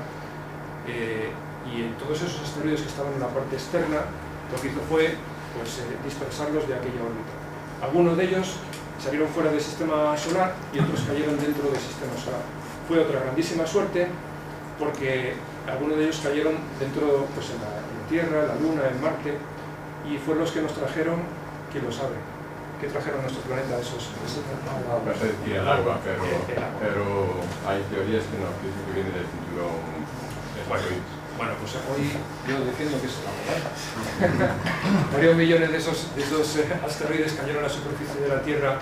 y en todos esos asteroides que estaban en la parte externa, lo que hizo fue pues, dispersarlos de aquella órbita. Algunos de ellos salieron fuera del sistema solar y otros cayeron dentro del sistema solar. Fue otra grandísima suerte porque algunos de ellos cayeron dentro, pues, en la Tierra, en la Luna, en Marte, y fueron los que nos trajeron, ¿quién lo sabe? ¿Qué trajeron a nuestro planeta esos? No sé si el agua, pero hay teorías que no, que dicen que viene del cinturón de Bueno, pues hoy yo defiendo que es la verdad. Varios millones de esos asteroides cayeron a la superficie de la Tierra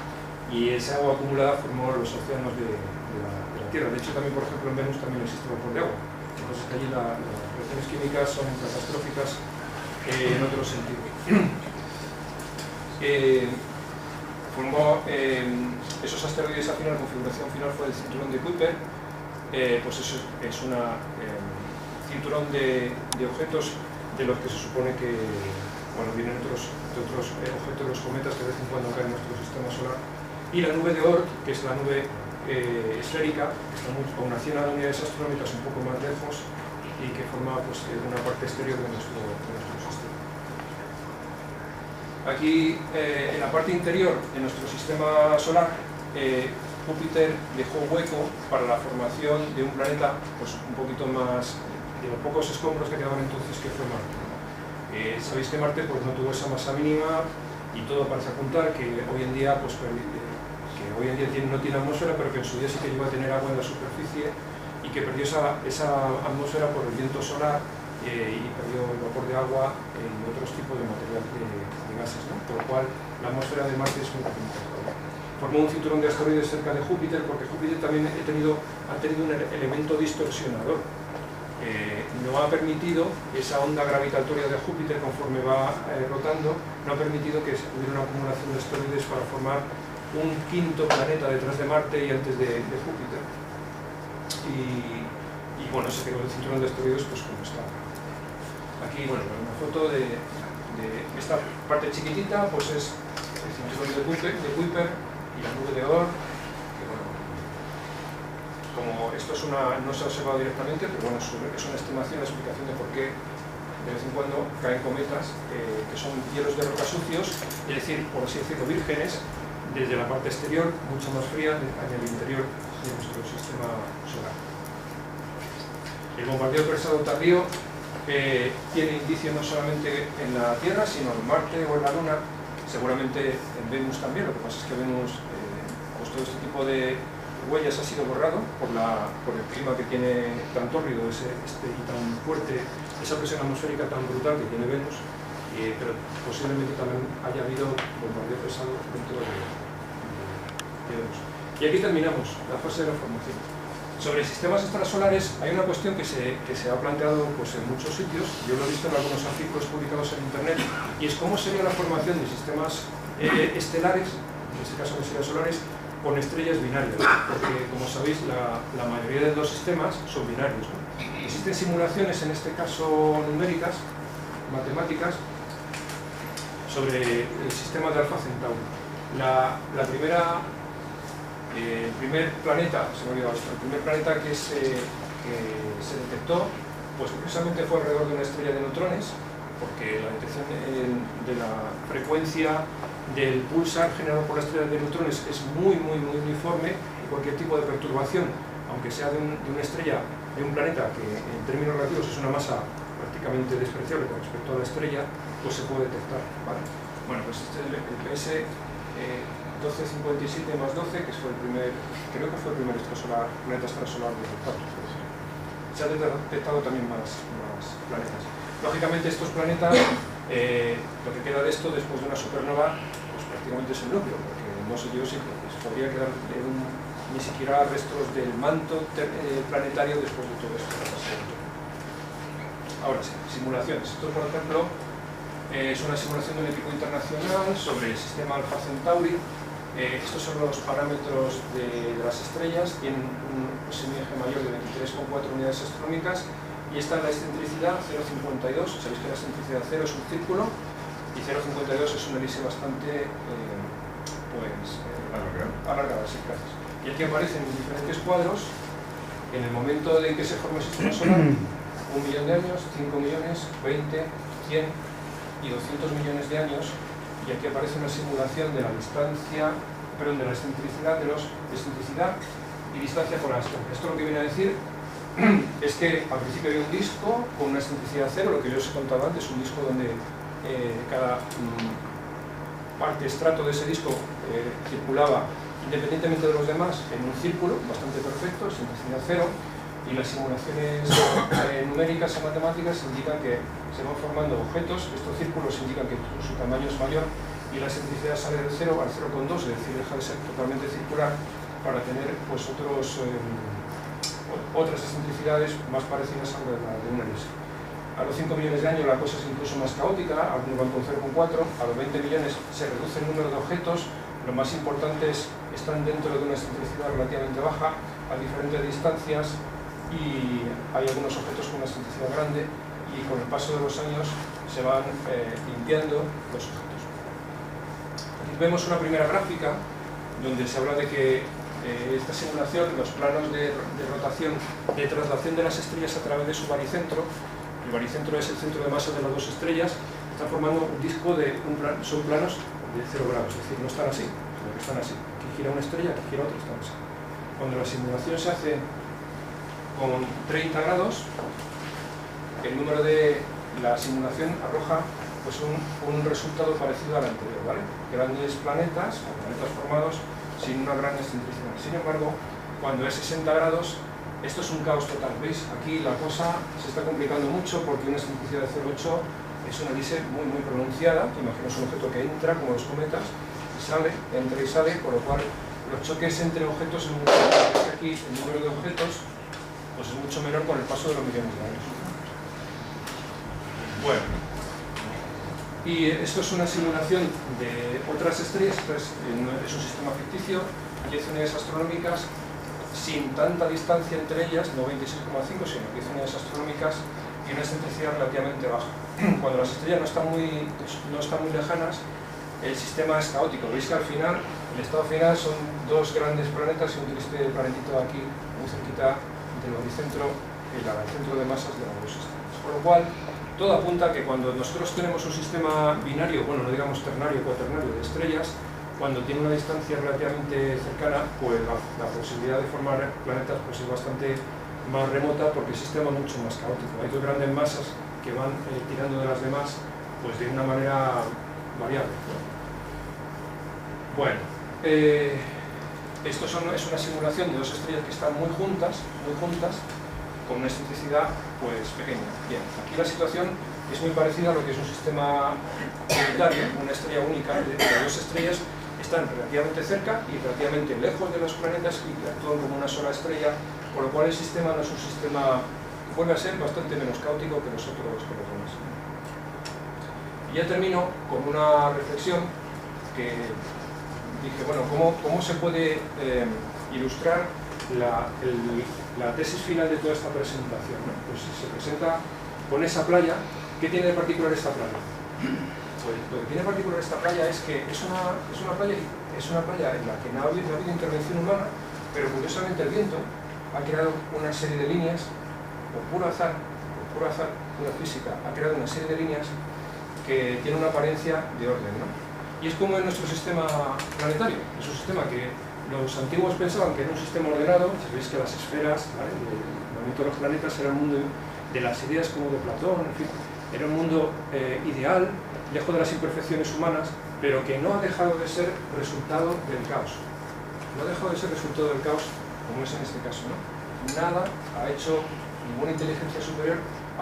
y esa agua acumulada formó los océanos de la Tierra. De hecho, también, por ejemplo, en Venus también existe vapor de agua. Entonces, allí las reacciones químicas son catastróficas en otro sentido. Formó esos asteroides al final, la configuración final fue el cinturón de Kuiper. Pues eso es un cinturón de objetos de los que se supone que vienen de otros objetos, los cometas que de vez en cuando caen en nuestro sistema solar, y la nube de Oort, que es la nube esférica, que está a unas 100 unidades astronómicas un poco más lejos y que forma pues, una parte exterior de nuestro sistema. Aquí, en la parte interior de nuestro sistema solar, Júpiter dejó hueco para la formación de un planeta pues, un poquito más, de los pocos escombros que quedaban entonces, que fue Marte. Sabéis que Marte pues, no tuvo esa masa mínima y todo parece apuntar que hoy en día, pues, no tiene atmósfera, pero que en su día sí que iba a tener agua en la superficie y que perdió esa atmósfera por el viento solar y perdió el vapor de agua y otros tipos de material de gases, ¿no? Por lo cual la atmósfera de Marte es muy pequeñita. Formó un cinturón de asteroides cerca de Júpiter porque Júpiter también ha tenido un elemento distorsionador. No ha permitido esa onda gravitatoria de Júpiter conforme va rotando, no ha permitido que hubiera una acumulación de asteroides para formar un quinto planeta detrás de Marte y antes de Júpiter. Y bueno, se quedó el cinturón de asteroides pues como está. Aquí, bueno, una foto de esta parte chiquitita, pues es el cinturón de Kuiper y la nube de Oort, que bueno, como esto no se ha observado directamente, pero bueno, es una estimación, la explicación de por qué de vez en cuando caen cometas que son hielos de roca sucios, es decir, por así decirlo, vírgenes, desde la parte exterior, mucho más fría, en el interior de nuestro sistema solar. El bombardeo cruzado tardío tiene indicio no solamente en la Tierra, sino en Marte o en la Luna, seguramente en Venus también. Lo que pasa es que Venus, pues todo este tipo de huellas ha sido borrado por el clima que tiene tan tórrido y tan fuerte, esa presión atmosférica tan brutal que tiene Venus, pero posiblemente también haya habido bombardeo pesado dentro de Venus. Y aquí terminamos la fase de la formación. Sobre sistemas extrasolares hay una cuestión que se ha planteado pues, en muchos sitios, yo lo he visto en algunos artículos publicados en internet, y es cómo sería la formación de sistemas estelares, en este caso de estrellas solares, con estrellas binarias, porque como sabéis la mayoría de los sistemas son binarios, ¿no? Existen simulaciones, en este caso numéricas, matemáticas, sobre el sistema de Alfa Centauri. El primer planeta que se detectó, pues precisamente fue alrededor de una estrella de neutrones, porque la detección de la frecuencia del pulsar generado por la estrella de neutrones es muy uniforme, y cualquier tipo de perturbación, aunque sea de una estrella, de un planeta que en términos relativos es una masa prácticamente despreciable con respecto a la estrella, pues se puede detectar, ¿vale? Bueno, pues este es el PS 1257 más 12, que fue creo que fue el primer planeta extrasolar de Neptuno. Se han detectado también más planetas. Lógicamente estos planetas, lo que queda de esto después de una supernova, pues prácticamente es el núcleo, porque no sé yo si podría quedar ni siquiera restos del manto planetario después de todo esto. Ahora sí, simulaciones. Esto, por ejemplo, es una simulación de un equipo internacional sobre el sistema Alpha Centauri. Estos son los parámetros de las estrellas, tienen un semieje mayor de 23,4 unidades astronómicas y esta es la excentricidad 0,52. Sabéis que la excentricidad 0 es un círculo y 0,52 es una elipse bastante alargada, sí, gracias. Y aquí aparecen en diferentes cuadros en el momento en que se forma el sistema solar, 1 millón de años, 5 millones, 20, 100 y 200 millones de años, y aquí aparece una simulación de la distancia, perdón, de la excentricidad, excentricidad y distancia con la estrella. Esto lo que viene a decir es que al principio había un disco con una excentricidad 0, lo que yo os he contado antes, un disco donde cada parte, estrato de ese disco circulaba independientemente de los demás en un círculo bastante perfecto, excentricidad 0, y las simulaciones numéricas y matemáticas indican que se van formando objetos. Estos círculos indican que su tamaño es mayor y la excentricidad sale del 0 al 0,2, es decir, deja de ser totalmente circular para tener pues, otras excentricidades más parecidas a la de una elipse. A los 5 millones de años la cosa es incluso más caótica, algunos van con 0,4, a los 20 millones se reduce el número de objetos, los más importantes están dentro de una excentricidad relativamente baja, a diferentes distancias, y hay algunos objetos con una excentricidad grande, y con el paso de los años se van limpiando los objetos. Aquí vemos una primera gráfica donde se habla de que esta simulación, los planos de rotación, de traslación de las estrellas a través de su baricentro, el baricentro es el centro de masa de las dos estrellas, está formando un disco son planos de 0 grados, es decir, no están así, sino que están así. Aquí gira una estrella, aquí gira otra, están así. Cuando la simulación se hace con 30 grados, el número de la simulación arroja pues un resultado parecido al anterior, ¿vale? Grandes planetas, o planetas formados sin una gran excentricidad. Sin embargo, cuando es 60 grados, esto es un caos total, ¿veis? Aquí la cosa se está complicando mucho porque una excentricidad de 0,8 es una elipse muy pronunciada, que imaginaos un objeto que entra, como los cometas, y sale, entra y sale, por lo cual los choques entre objetos es mucho menor. Aquí el número de objetos pues es mucho menor con el paso de los millones de años. Bueno, y esto es una simulación de otras estrellas, es un sistema ficticio, 10 unidades astronómicas, sin tanta distancia entre ellas, no 26,5, sino 10 unidades astronómicas y una excentricidad relativamente baja. Cuando las estrellas no están muy lejanas, el sistema es caótico. Veis que al final, el estado final son dos grandes planetas y un triste planetito aquí, muy cerquita del baricentro, el centro de masas de las dos estrellas. Por lo cual, todo apunta a que cuando nosotros tenemos un sistema binario, bueno, no digamos ternario o cuaternario de estrellas, cuando tiene una distancia relativamente cercana, pues la posibilidad de formar planetas pues es bastante más remota porque el sistema es mucho más caótico. Hay dos grandes masas que van tirando de las demás pues de una manera variable, ¿no? Bueno, esto es una simulación de dos estrellas que están muy juntas, con una excentricidad pues pequeña. Bien, aquí la situación es muy parecida a lo que es un sistema planetario, una estrella única de dos estrellas están relativamente cerca y relativamente lejos de los planetas y actúan como una sola estrella, por lo cual el sistema no es un sistema, vuelve a ser bastante menos caótico que los demás. Y ya termino con una reflexión que dije, bueno, ¿cómo se puede ilustrar la tesis final de toda esta presentación, ¿no? Pues se presenta con esa playa. ¿Qué tiene de particular esta playa? Pues lo que tiene de particular esta playa es que es una playa en la que no ha habido intervención humana, pero curiosamente el viento ha creado una serie de líneas, por puro azar, pura física, ha creado una serie de líneas que tienen una apariencia de orden, ¿no? Y es como en nuestro sistema planetario, es un sistema que los antiguos pensaban que era un sistema ordenado. Sabéis que las esferas, ¿vale?, el movimiento de los planetas era un mundo de las ideas como de Platón, en fin, era un mundo ideal, lejos de las imperfecciones humanas, pero que no ha dejado de ser resultado del caos. No ha dejado de ser resultado del caos, como es en este caso, ¿no? Nada ha hecho, ninguna inteligencia superior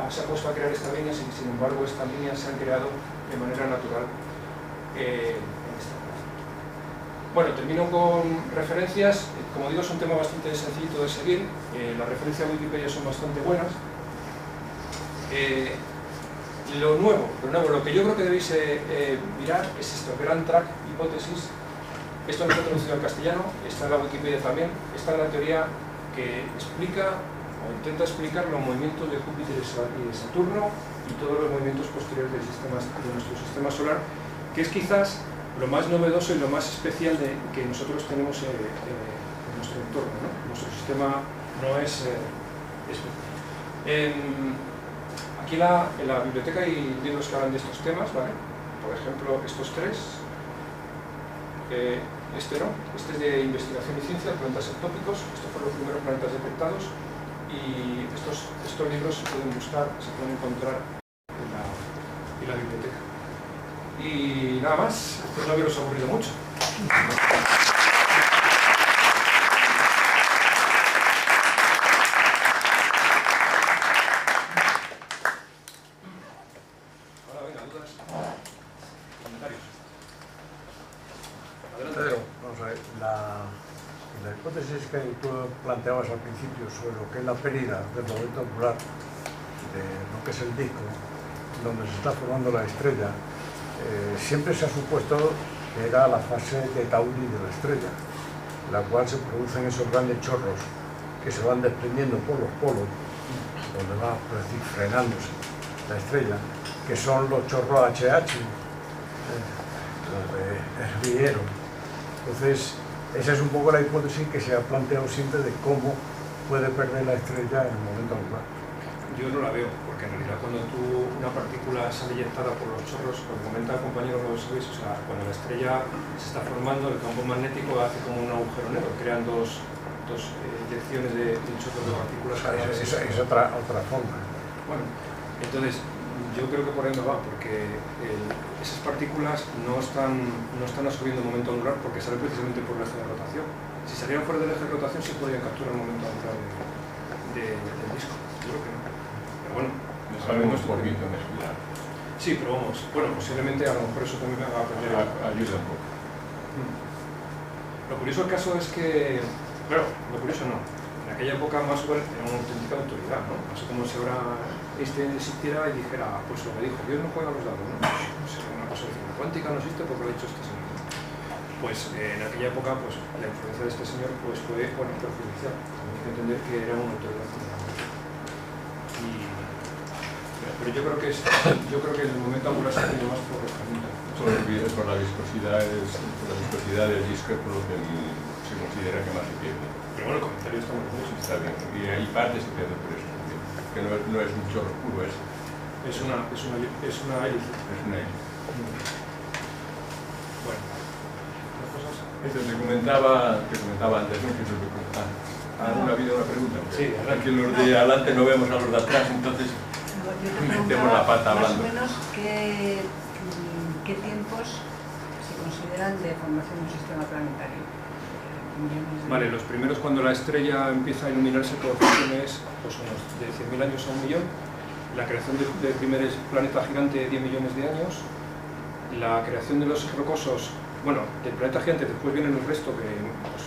se ha puesto a crear estas líneas y, sin embargo, estas líneas se han creado de manera natural en esta clase. Bueno, termino con referencias. Como digo, es un tema bastante sencillito de seguir. Las referencias a Wikipedia son bastante buenas. Lo que yo creo que debéis mirar es esto, Grand Track Hipótesis. Esto no está traducido al castellano, está en la Wikipedia también. Está en la teoría que explica o intenta explicar los movimientos de Júpiter y de Saturno y todos los movimientos posteriores de nuestro sistema solar, que es quizás lo más novedoso y lo más especial que nosotros tenemos en nuestro entorno, ¿no? Nuestro sistema no es aquí en la biblioteca hay libros que hablan de estos temas, ¿vale? Por ejemplo, estos tres. Este es de investigación y ciencia, planetas ectópicos. Estos fueron los primeros planetas detectados. Y estos libros se pueden buscar, se pueden encontrar en la biblioteca. Y nada más, espero no haberos aburrido mucho. Ahora venga, dudas, comentarios. Adelante. Pedro, vamos a ver, la hipótesis que tú planteabas al principio sobre lo que es la pérdida del momento angular de lo que es el disco donde se está formando la estrella, siempre se ha supuesto que era la fase de Tauri de la estrella, en la cual se producen esos grandes chorros que se van desprendiendo por los polos, donde va, por decir, frenándose la estrella, que son los chorros HH, los de Herbiero. Entonces, esa es un poco la hipótesis que se ha planteado siempre de cómo puede perder la estrella en el momento angular. Yo no la veo, porque en realidad cuando una partícula sale eyectada por los chorros, como comenta el compañero, lo sabéis, o sea, cuando la estrella se está formando, el campo magnético hace como un agujero negro, crean dos eyecciones de chorros de partículas. Es otra forma. Bueno, entonces yo creo que por ahí no va, porque esas partículas no están absorbiendo el momento angular porque salen precisamente por el eje de rotación. Si salieran fuera del eje de rotación sí podrían capturar el momento angular del disco. Yo creo que no. Pero bueno, me sabemos poquito en estudiar. Sí, pero vamos, bueno, posiblemente a lo mejor eso también me va a aprender. Ayuda un poco. Lo curioso del caso es que, claro, lo curioso no. En aquella época Maxwell era una auténtica autoridad, ¿no? Así como si ahora Einstein existiera y dijera, pues lo que dijo, Dios no juega a los dados, ¿no? No sé, una cosa de cuántica no existe porque lo ha dicho este señor. Pues en aquella época, pues la influencia de este señor pues fue, bueno, perjudicial. Hay que entender que era una autoridad fundamental. Pero yo creo que el momento angular se ha tenido más por herramienta. Por la viscosidad del disco, por lo que se considera que más se pierde. Pero bueno, el comentario está muy bien. Está bien. Y hay parte se pierde por eso también. Que no es un chorro puro, es una hélice. Es una hélice. Bueno, ¿las cosas? Esto te comentaba antes, ¿no? ¿Ha habido una pregunta? Sí, aquí los de adelante no vemos a los de atrás, entonces metemos la pata hablando. Más o menos, ¿qué tiempos se consideran de formación de un sistema planetario? Vale, los primeros cuando la estrella empieza a iluminarse por fracciones, pues unos de 100.000 años a 1 millón. La creación del primer planeta gigante de 10 millones de años. La creación de los rocosos, bueno, del planeta gigante, después vienen el resto, que pues,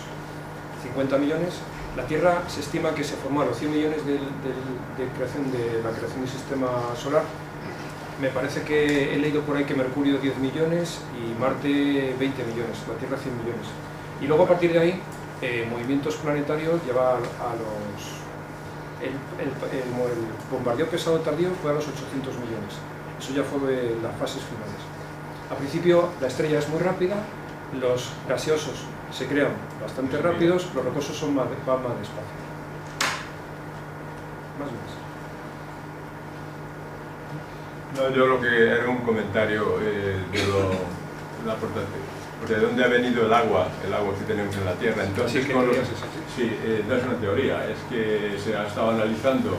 50 millones. La Tierra se estima que se formó a los 100 millones de la creación del sistema solar. Me parece que he leído por ahí que Mercurio 10 millones y Marte 20 millones, la Tierra 100 millones. Y luego a partir de ahí, movimientos planetarios lleva a los... El bombardeo pesado tardío fue a los 800 millones. Eso ya fue de las fases finales. Al principio la estrella es muy rápida, los gaseosos se crean bastante rápidos, los rocosos van más despacio. Más o menos. No, yo lo que era un comentario de la aportación. ¿De dónde ha venido el agua que tenemos en la Tierra? Entonces, sí, no es una teoría, es que se ha estado analizando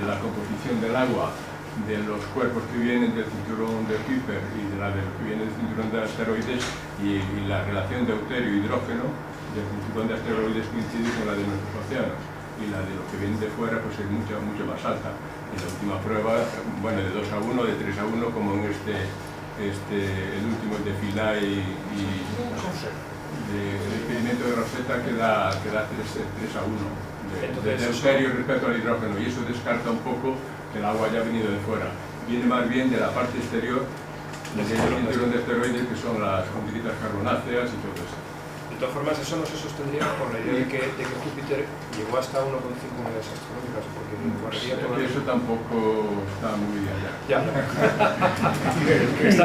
la composición del agua de los cuerpos que vienen del cinturón de Kuiper y de los que vienen del cinturón de asteroides y la relación de deuterio-hidrógeno del cinturón de asteroides coincide con la de nuestros océanos y la de los que vienen de fuera pues es mucho más alta. Y la última prueba, bueno, de 2 a 1, de 3 a 1, como en el último de Philae y del experimento de Rosetta que da 3 a 1 de deuterio respecto al hidrógeno, y eso descarta un poco que el agua haya venido de fuera. Viene más bien de la parte exterior del cinturón de asteroides, que son las conditas carbonáceas y todo eso. De todas formas, eso no se sostendría por la idea de que Júpiter llegó hasta 1,5 unidades astronómicas, porque guardaría todo el... Eso tampoco está muy allá. Ya. Está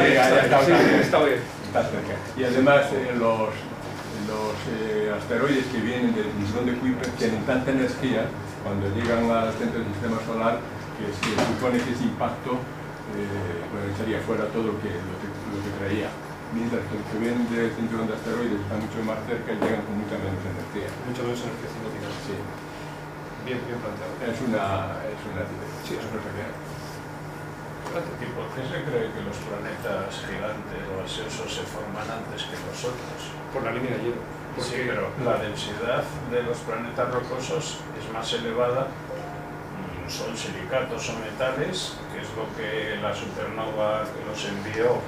bien. Está cerca. Y además, los asteroides que vienen del cinturón de Kuiper tienen tanta energía cuando llegan al centro del sistema solar que se supone que ese impacto echaría fuera todo lo que traía. Mientras que los que vienen del cinturón de asteroides están mucho más cerca y llegan con mucha menos energía. Mucho menos energía cinética. Sí. Bien planteado. Es una sí, es una realidad. ¿Y por qué se cree que los planetas gigantes o gaseosos se forman antes que nosotros? Por la línea de hielo. Sí, pero la densidad de los planetas rocosos es más elevada, son silicatos o metales, que es lo que la supernova que los envió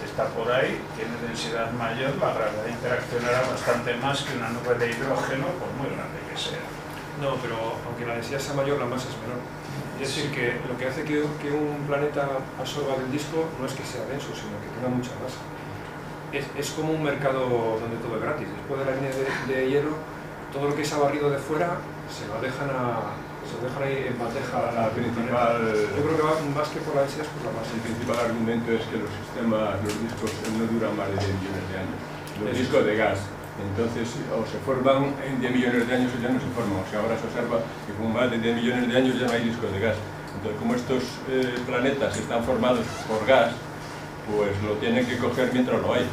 está por ahí, tiene densidad mayor, la gravedad interaccionará bastante más que una nube de hidrógeno, por muy grande que sea. No, pero aunque la densidad sea mayor, la masa es menor. Es decir, que lo que hace que un planeta absorba del disco no es que sea denso, sino que tenga mucha masa. Es como un mercado donde todo es gratis. Después de la línea de hielo, todo lo que se ha barrido de fuera se lo dejan ahí en bandeja. La principal... Yo creo que va más que por la densidad, es por la masa. El principal argumento es que los discos no duran más de 10 millones de años. Los discos de gas. Entonces, o se forman en 10 millones de años o ya no se forman. O sea, ahora se observa que con más de 10 millones de años ya no hay discos de gas. Entonces, como estos planetas están formados por gas, pues lo tienen que coger mientras lo hay.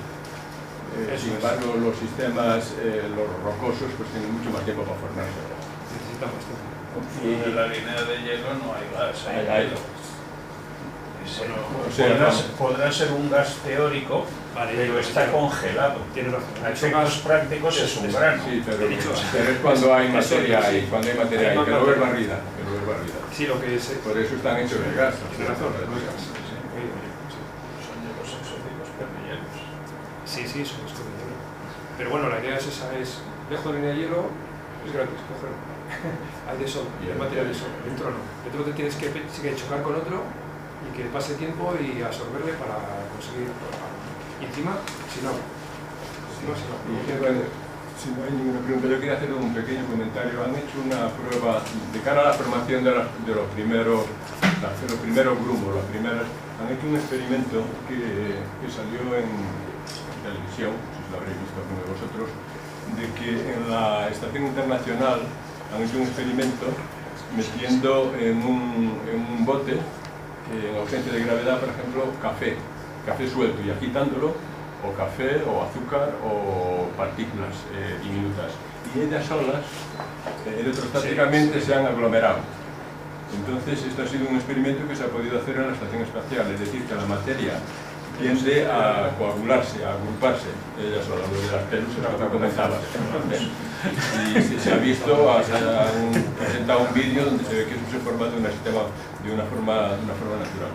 Sin embargo, los sistemas, los rocosos, pues tienen mucho más tiempo para formarse. Necesitan bastante. Y en la línea de hielo no hay gas, hay hielo. Podrá ser un gas teórico, pero está congelado. Tiene razón. A efectos prácticos es un grano. Sí, pero es cuando hay materia ahí, que luego es barrida. Sí, lo que es... Por eso están hechos de gas. Tiene razón, no es gas. Son hielos exóticos permilleros. Sí, son los de hielo. Pero bueno, la idea es esa, dejo de línea de hielo, es gratis, cógelo. Hay de sol, hay materia de sol, dentro no. Dentro te tienes que chocar con otro y que pase tiempo y absorberle para conseguir... Y encima, si no. Si no hay ninguna pregunta, yo quería hacer un pequeño comentario. Han hecho una prueba de cara a la formación de los primeros grumos, han hecho un experimento que salió en televisión, si lo habréis visto alguno de vosotros, de que en la Estación Internacional han hecho un experimento metiendo en un bote, en ausencia de gravedad, por ejemplo, café suelto, y agitándolo, o café, o azúcar, o partículas diminutas. Y ellas solas, electrostáticamente, se han aglomerado. Entonces, esto ha sido un experimento que se ha podido hacer en la estación espacial, es decir, que la materia tiende a coagularse, a agruparse, ella sola, lo de las pelusas que tú comentabas. Y se ha visto, han presentado un vídeo donde se ve que eso se forma de una forma natural,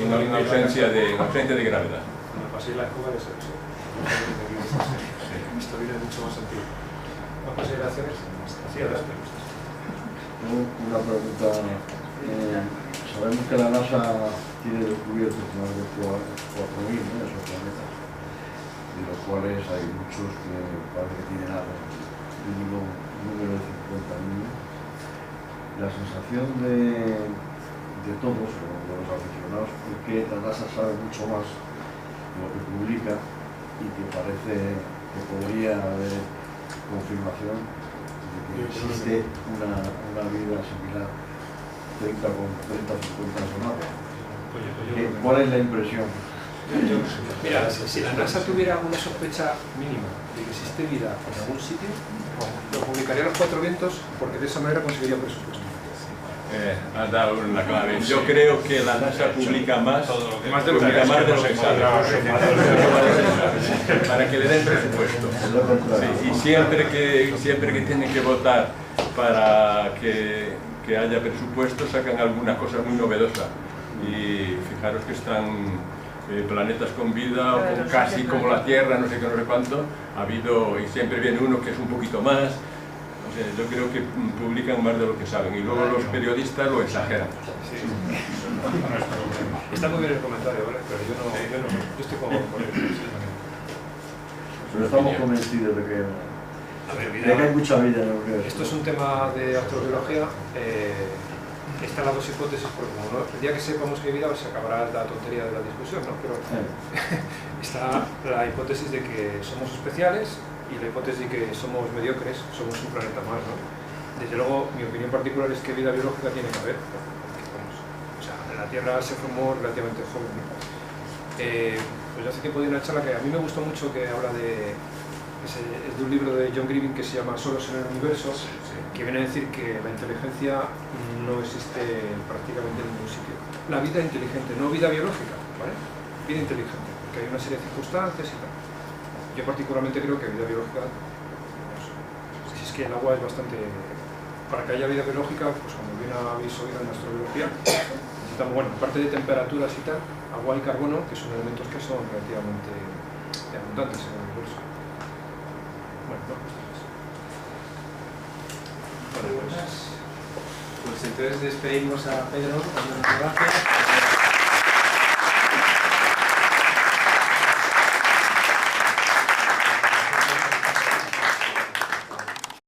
en ausencia de gravedad. Cuando paséis la escoba de sexo. Esto viene mucho más antiguo. ¿No paséis la hacer así a las pelusas? Una pregunta. Sabemos que la NASA tiene descubiertos más de 4.000 exoplanetas, de los cuales hay muchos que parece que tienen algo, un número de 50.000. La sensación de todos, o de los aficionados, es que la NASA sabe mucho más de lo que publica y que parece que podría haber confirmación de que existe una vida similar 30 con 30 o 50 sonadas. ¿Cuál es la impresión? Mira, si la NASA tuviera una sospecha mínima de que existe vida en algún sitio, lo publicaría a los 4 vientos, porque de esa manera conseguiría presupuesto. Has dado una clave. Yo creo que la NASA publica más de lo que sabe, para que le den presupuesto. Sí, y siempre que tienen que votar para que haya presupuesto, sacan alguna cosa muy novedosa. Y fijaros que están planetas con vida, o Claro, con sí, casi sí, como claro. la Tierra, no sé qué, no sé cuánto, ha habido, y siempre viene uno que es un poquito más. O sea, yo creo que publican más de lo que saben, y luego los periodistas lo exageran. Sí. Está muy bien el comentario, ¿vale? Pero yo estoy con él. Pero estamos convencidos de que A ver, de que hay mucha vida en el universo. esto es un tema de astrobiología. Están las dos hipótesis, porque como no, el día que sepamos que hay vida se acabará la tontería de la discusión, ¿no? Pero está la hipótesis de que somos especiales y la hipótesis de que somos mediocres, somos un planeta más, ¿no? Desde luego, mi opinión particular es que vida biológica tiene que haber, porque, vamos, o sea, la Tierra se formó relativamente joven, ¿no? Pues yo hace tiempo di una charla que a mí me gustó mucho, que habla de... es de un libro de John Griffin que se llama Solos en el universo, que viene a decir que la inteligencia no existe prácticamente en ningún sitio. La vida inteligente, no vida biológica, ¿vale? Vida inteligente, porque hay una serie de circunstancias y tal. Yo particularmente creo que vida biológica, pues, si es que el agua es bastante... Para que haya vida biológica, pues como bien habéis oído en la astrobiología, necesitamos, bueno, aparte de temperaturas y tal, agua y carbono, que son elementos que son relativamente abundantes en el universo. Bueno, no, Pues entonces despedimos a Pedro, muchas gracias.